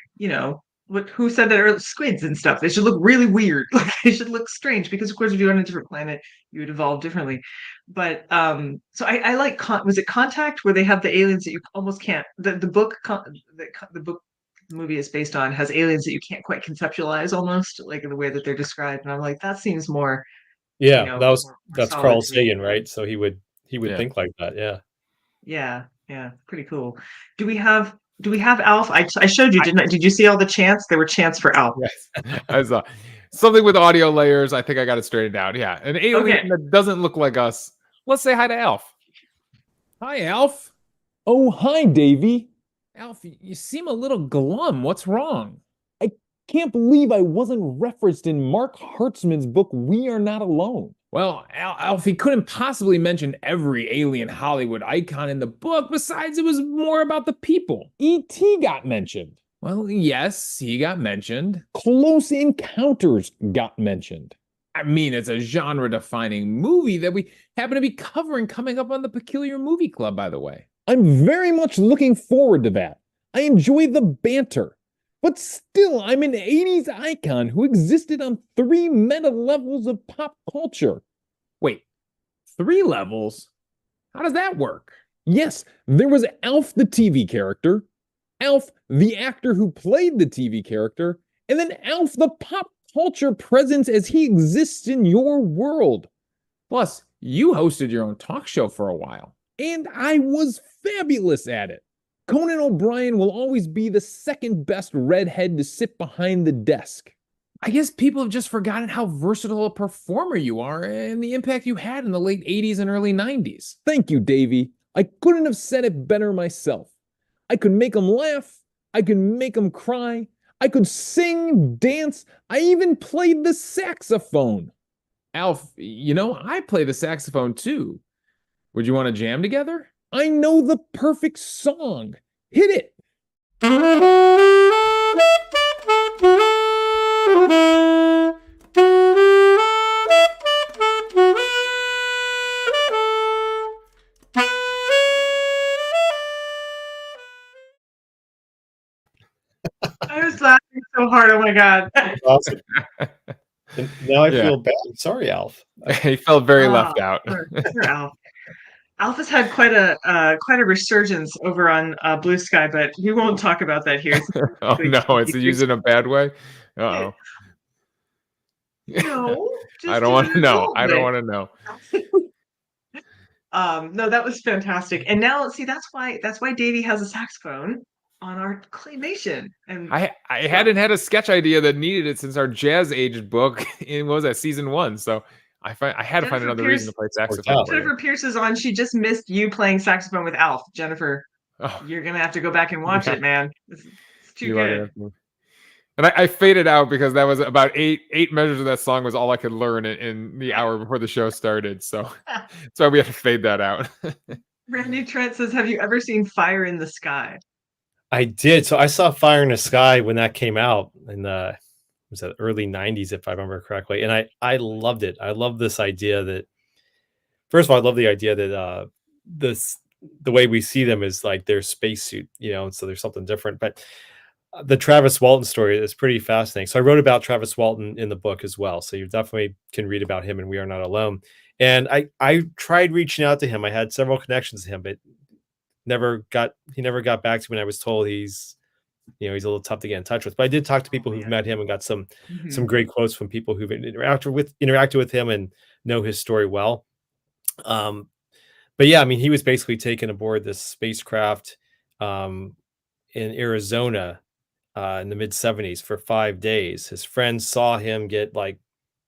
who said that earlier, squids and stuff. They should look really weird. Like they should look strange because of course if you're on a different planet, you would evolve differently. But so I like was it Contact where they have the aliens that you almost can't the book the book the movie is based on has aliens that you can't quite conceptualize almost like in the way that they're described. And I'm like, that seems more, Yeah, more that's solid Carl to me. Sagan, right? So he would Yeah. think like that. Yeah. Yeah, pretty cool. Do we have Alf? I showed you, didn't I? Did you see all the chants? There were chants for Alf. Yes, I saw something with audio layers. I think I got it straightened out. Yeah, an alien Okay. that doesn't look like us. Let's say hi to Alf. Hi, Alf. Oh, hi, Davy. Alf, you seem a little glum. What's wrong? I can't believe I wasn't referenced in Marc Hartzman's book, We Are Not Alone. Well, Alf, he couldn't possibly mention every alien Hollywood icon in the book. Besides, it was more about the people. E.T. got mentioned. Well, yes, he got mentioned. Close Encounters got mentioned. I mean, it's a genre-defining movie that we happen to be covering coming up on the Peculiar Movie Club, by the way. I'm very much looking forward to that. I enjoy the banter. But still, I'm an 80s icon who existed on 3 meta levels of pop culture. Wait, 3 levels? How does that work? Yes, there was Alf the TV character, Alf the actor who played the TV character, and then Alf the pop culture presence as he exists in your world. Plus, you hosted your own talk show for a while, and I was fabulous at it. Conan O'Brien will always be the second best redhead to sit behind the desk. I guess people have just forgotten how versatile a performer you are and the impact you had in the late 80s and early 90s. Thank you, Davey. I couldn't have said it better myself. I could make them laugh. I could make them cry. I could sing, dance. I even played the saxophone. Alf, I play the saxophone too. Would you want to jam together? I know the perfect song. Hit it. I was laughing so hard. Oh my god. Awesome. And now I Yeah. feel bad. Sorry, Alf. He felt very left out. Poor Alf. Alf has had quite a resurgence over on Blue Sky, but we won't talk about that here. Oh no, it's used in a bad way. Uh-oh. No, I don't want to know. I don't want to know. No, that was fantastic. And now, see, that's why Davey has a saxophone on our claymation. And I hadn't had a sketch idea that needed it since our Jazz Aged book in what was that, season 1. So I had to find Jennifer another Pierce- reason to play saxophone. for you. Jennifer Pierce is on. She just missed you playing saxophone with Alf. Jennifer, Oh, you're gonna have to go back and watch Yeah. it, man. It's too you are good. gonna- And I faded out because that was about eight measures of that song was all I could learn in the hour before the show started. So that's why we had to fade that out. Randy Trent says, "Have you ever seen Fire in the Sky?" I did. So I saw Fire in the Sky when that came out in the was that early 90s, if I remember correctly. And I loved it. I love this idea that, first of all, I love the idea that the way we see them is like their spacesuit, so there's something different. But the Travis Walton story is pretty fascinating. So I wrote about Travis Walton in the book as well. So you definitely can read about him in We Are Not Alone. And I tried reaching out to him. I had several connections to him, but he never got back to me. And I was told he's a little tough to get in touch with. But I did talk to people who've met him and got some great quotes from people who've interacted with him and know his story well. But yeah, I mean, he was basically taken aboard this spacecraft, in Arizona in the mid 70s for 5 days. His friends saw him get like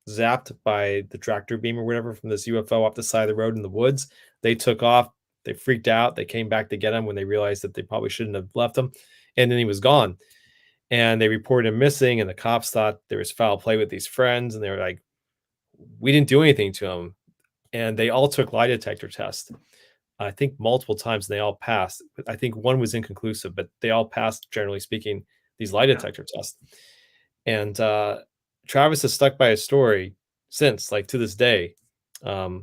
zapped by the tractor beam or whatever from this UFO off the side of the road in the woods. They took off. They freaked out. They came back to get him when they realized that they probably shouldn't have left him. And then he was gone. And they reported him missing. And the cops thought there was foul play with these friends. And they were like, we didn't do anything to him. And they all took lie detector tests. I think multiple times, and they all passed. I think one was inconclusive, but they all passed, generally speaking, these lie detector tests. And Travis has stuck by his story since, like to this day. I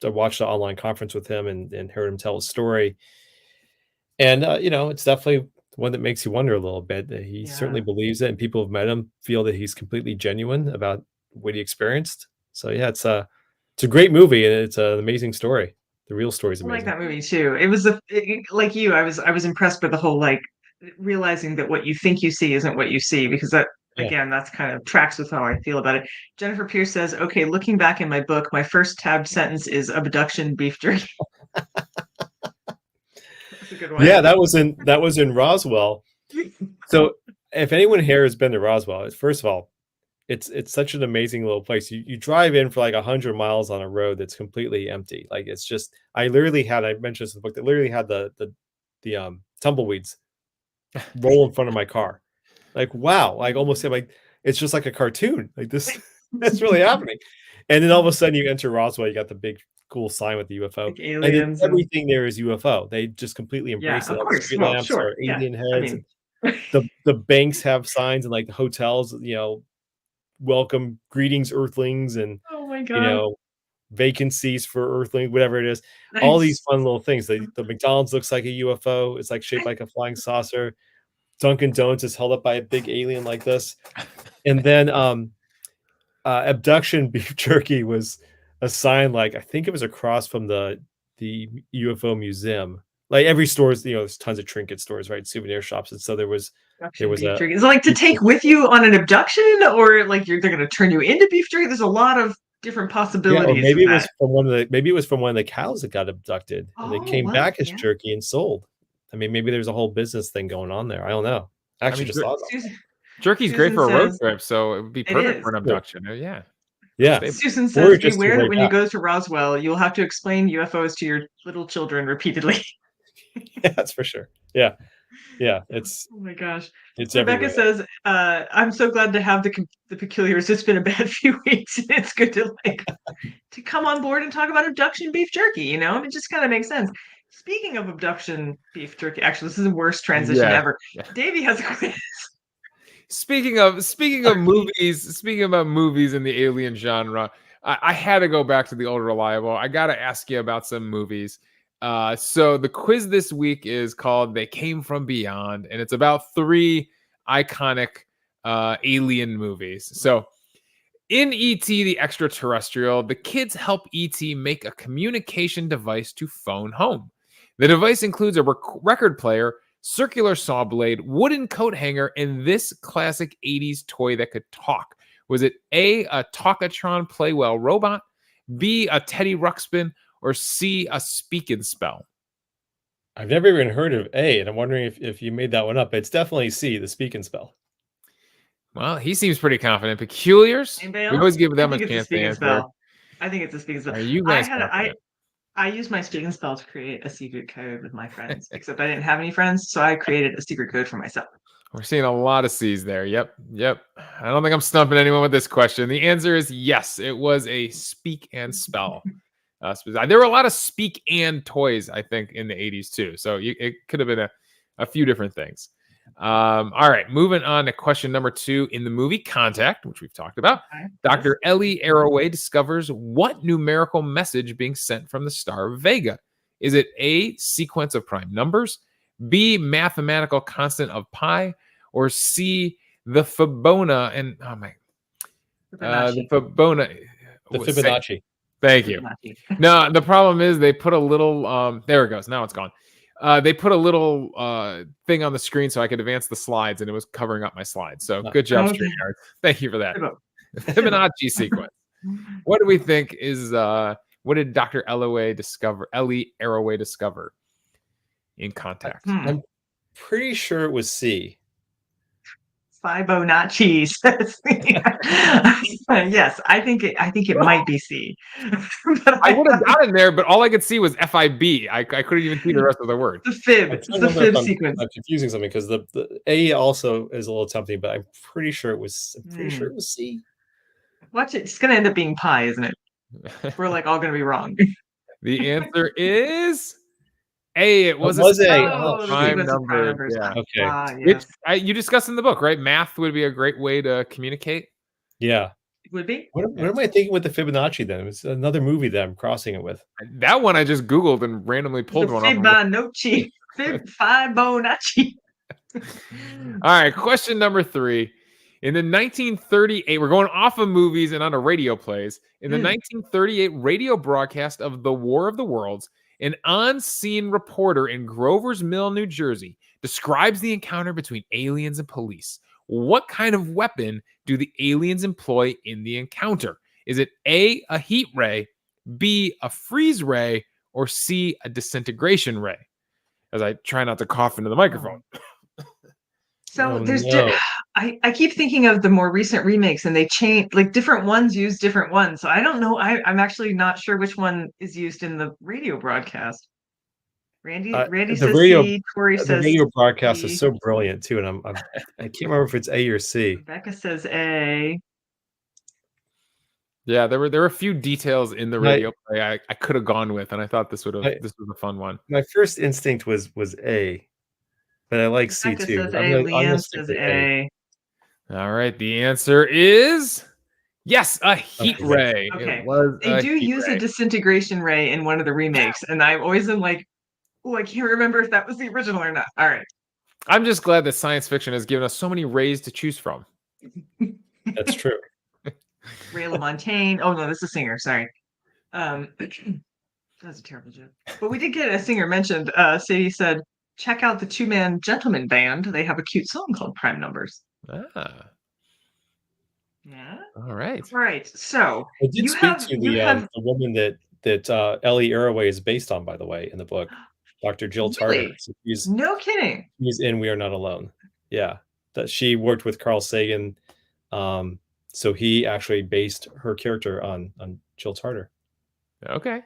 watched an online conference with him and heard him tell his story. And, it's definitely one that makes you wonder a little bit. He certainly believes it, and people who have met him feel that he's completely genuine about what he experienced. So, yeah, it's a great movie, and it's an amazing story. The real story is I amazing. like that movie too. It was like you. I was impressed by the whole like realizing that what you think you see isn't what you see, because that again, that's kind of tracks with how I feel about it. Jennifer Pierce says, "Okay, looking back in my book, my first tabbed sentence is abduction beef jerky." That's a good one. Yeah, that was in Roswell. So, if anyone here has been to Roswell, first of all, it's such an amazing little place. You drive in for like 100 miles on a road that's completely empty. Like it's just, I mentioned this in the book, that literally had the tumbleweeds roll in front of my car. Like, wow, like almost like it's just like a cartoon. Like this, that's really happening. And then all of a sudden you enter Roswell, you got the big cool sign with the UFO. Like aliens and everything there is UFO. They just completely embrace it. of All the course. street Well, lamps sure. are alien I heads. mean, The banks have signs, and like the hotels, welcome, greetings, Earthlings, and oh my god, vacancies for Earthlings, whatever it is. nice. All these fun little things. The McDonald's looks like a UFO. It's like shaped like a flying saucer. Dunkin' Donuts is held up by a big alien like this. And then abduction beef jerky was a sign, like I think it was across from the UFO museum. Like every store, there's tons of trinket stores, right? Souvenir shops. And so there was beef jerky. Is it like to take with you on an abduction, or like they're going to turn you into beef jerky? There's a lot of different possibilities. Yeah, or maybe it was from one of the cows that got abducted, and they came back as yeah. jerky and sold. I mean, maybe there's a whole business thing going on there. I don't know. Actually, just thought about it. Jerky's great for a road trip, so it would be perfect for an abduction. Yeah. Susan says, beware that when you go to Roswell, you'll have to explain UFOs to your little children repeatedly. Yeah, that's for sure. Yeah. It's oh my gosh. It's Rebecca everywhere. says, I'm so glad to have the peculiars. It's been a bad few weeks. It's good to to come on board and talk about abduction beef jerky. It just kind of makes sense. Speaking of abduction beef jerky, actually, this is the worst transition ever. Davey has a quiz. Speaking of movies, speaking about movies in the alien genre, I had to go back to the old reliable. I got to ask you about some movies. So the quiz this week is called "They Came from Beyond," and it's about 3 iconic alien movies. So in E.T. the Extraterrestrial, the kids help E.T. make a communication device to phone home. The device includes a record player, circular saw blade, wooden coat hanger, and this classic 80s toy that could talk. Was it A, a Talkatron Playwell robot, B, a Teddy Ruxpin, or C, a Speak and Spell? I've never even heard of A, and I'm wondering if you made that one up. It's definitely C, the Speak and Spell. Well, he seems pretty confident. Peculiars, we always give them a chance to answer. I think it's a Speak and Spell. Are you guys confident? I used my Speak and Spell to create a secret code with my friends, except I didn't have any friends, so I created a secret code for myself. We're seeing a lot of C's there. Yep. I don't think I'm stumping anyone with this question. The answer is yes. It was a Speak and Spell. There were a lot of Speak and toys, I think, in the 80s too. So it could have been a few different things. All right, moving on to question number 2. In the movie Contact, which we've talked about, Dr. Ellie Arroway discovers what numerical message being sent from the star Vega. Is it A, sequence of prime numbers, B, mathematical constant of pi, or C, the Fibonacci? The Fibonacci. Thank you. No, the problem is they put a little, there it goes. Now it's gone. They put a little thing on the screen so I could advance the slides, and it was covering up my slides. So good job, StreamYard. Thank you for that. Fibonacci sequence. What do we think is, what did Dr. Ellie Arroway discover in Contact? pretty sure it was C. Fibonacci says. Yes, I think it might be C. But I would have gotten there, but all I could see was FIB. I couldn't even see the rest of the word. the fib. I'm It's trying to the remember if fib sequence. I'm confusing something because the A also is a little tempting, but I'm pretty sure it was C. Watch it. It's gonna end up being pi, isn't it? We're like all gonna be wrong. The answer is A. It was was a A. Oh, the prime sequence of prime number. numbers. Yeah. Okay. Ah, Which yes. you discussed in the book, right? Math would be a great way to communicate. Yeah. It would be. What am I thinking with the Fibonacci then? It was another movie that I'm crossing it with. That one I just Googled and randomly The pulled one off. Fibonacci. Fibonacci. All right, question number 3. In the 1938, we're going off of movies and onto radio plays. In the 1938 radio broadcast of The War of the Worlds, an on-scene reporter in Grover's Mill, New Jersey, describes the encounter between aliens and police. What kind of weapon do the aliens employ in the encounter? Is it A, a heat ray, B, a freeze ray, or C, a disintegration ray? As I try not to cough into the microphone. So Oh, there's no. I keep thinking of the more recent remakes and they change like different ones use different ones. So I don't know. I'm actually not sure which one is used in the radio broadcast. Randy The says radio C, Tori the says radio broadcast C. is so brilliant too, and I can't remember if it's A or C. Rebecca says A. Yeah, there were a few details in the My- radio play I could have gone with, and I thought this was a fun one. My first instinct was A, but I like C Rebecca too. says I'm A. gonna Leanne stick says with A. All right, the answer is yes, a heat Okay. ray. Okay. It was They a do heat use ray. a disintegration ray in one of the remakes, and I always am like, oh, I can't remember if that was the original or not. All right. I'm just glad that science fiction has given us so many rays to choose from. That's true. Ray LaMontagne. Oh no, that's a singer. Sorry. That's a terrible joke. But we did get a singer mentioned. Sadie said, check out the two-man gentleman band. They have a cute song called Prime Numbers. Ah, Yeah. all right. All right. So I did you speak have to you have the woman that Ellie Arroway is based on, by the way, in the book, Dr. Jill Tarter. Really? So no kidding. she's in We Are Not Alone. Yeah, that she worked with Carl Sagan, so he actually based her character on Jill Tarter. Okay.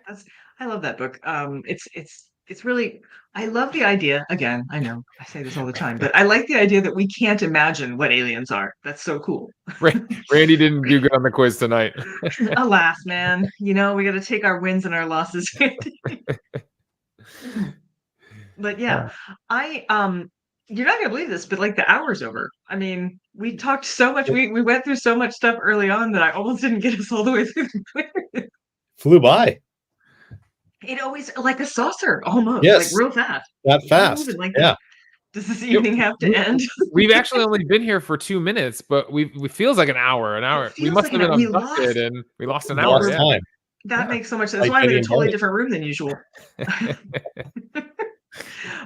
I love that book. It's really I love the idea. Again, I know I say this all the time, but I like the idea that we can't imagine what aliens are. That's so cool. Randy didn't do good on the quiz tonight. Alas, man. You know, we got to take our wins and our losses. But yeah, you're not gonna believe this, but like the hour's over. I mean, we talked so much. We went through so much stuff early on that I almost didn't get us all the way through the quiz. Flew by. It always like a saucer, almost Yes. like real fast. That fast. Moving like Yeah. Does this evening have to end? We've actually only been here for 2 minutes, but we feels like an hour. We feels must like have an been hour. We abducted lost- and we lost an We hour. lost Yeah. time. That Yeah. makes so much sense. Like That's why I'm in a Eddie and totally Barney. different room than usual.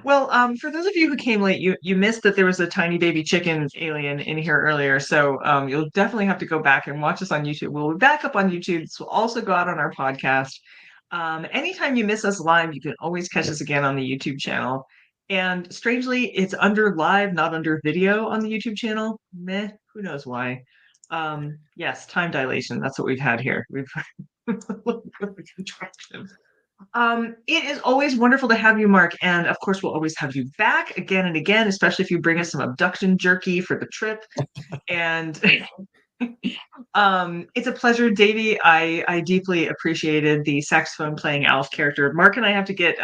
Well, for those of you who came late, you missed that there was a tiny baby chicken alien in here earlier. So you'll definitely have to go back and watch us on YouTube. We'll be back up on YouTube. This will also go out on our podcast. Anytime you miss us live, you can always catch us again on the YouTube channel. And strangely, it's under live, not under video on the YouTube channel. Meh, who knows why. Yes, time dilation. That's what we've had here. We've contractions. It is always wonderful to have you, Mark, and of course we'll always have you back again and again, especially if you bring us some abduction jerky for the trip. And it's a pleasure, Davey. I deeply appreciated the saxophone playing Alf character. Mark and I have to get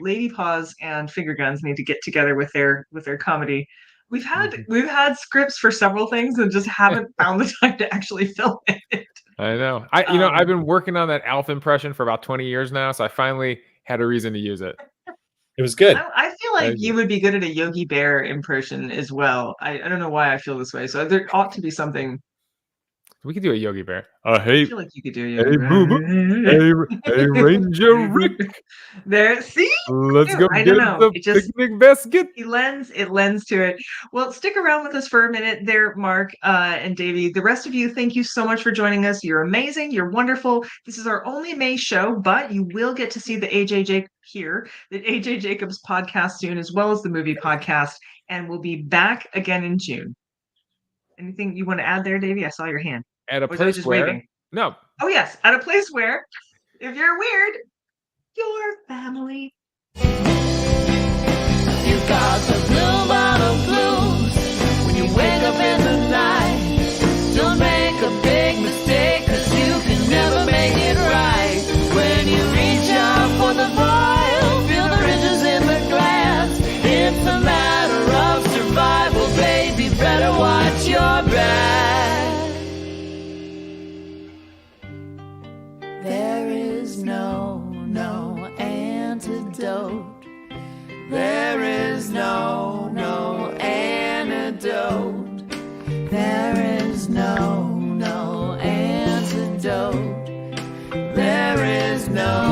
Lady Paws and Finger Guns need to get together with their comedy. We've had scripts for several things and just haven't found the time to actually film it. I know. I've been working on that Alf impression for about 20 years now, so I finally had a reason to use it. It was good. I feel like you would be good at a Yogi Bear impression as well. I don't know why I feel this way. So there ought to be something. We could do a Yogi Bear. I Hey, feel like you could do hey, boo boo. Hey, Ranger Rick. There, see? Let's go I get don't know. the It just picnic basket. it lends to it. Well, stick around with us for a minute there, Mark and Davey. The rest of you, thank you so much for joining us. You're amazing. You're wonderful. This is our only May show, but you will get to see the AJ Jacobs podcast soon, as well as the movie podcast, and we'll be back again in June. Anything you want to add there, Davey? I saw your hand. At a Was I place just where waving? no, Oh yes, at a place where, if you're weird, you're family. You got the blue bottle blues when you wake up in the night. Don't make a big mistake, 'cause you can never make it right. When you reach out for the vial, feel the ridges in the glass. It's a matter of survival, baby, better watch your back. There is no antidote. There is no antidote. There is no antidote. There is no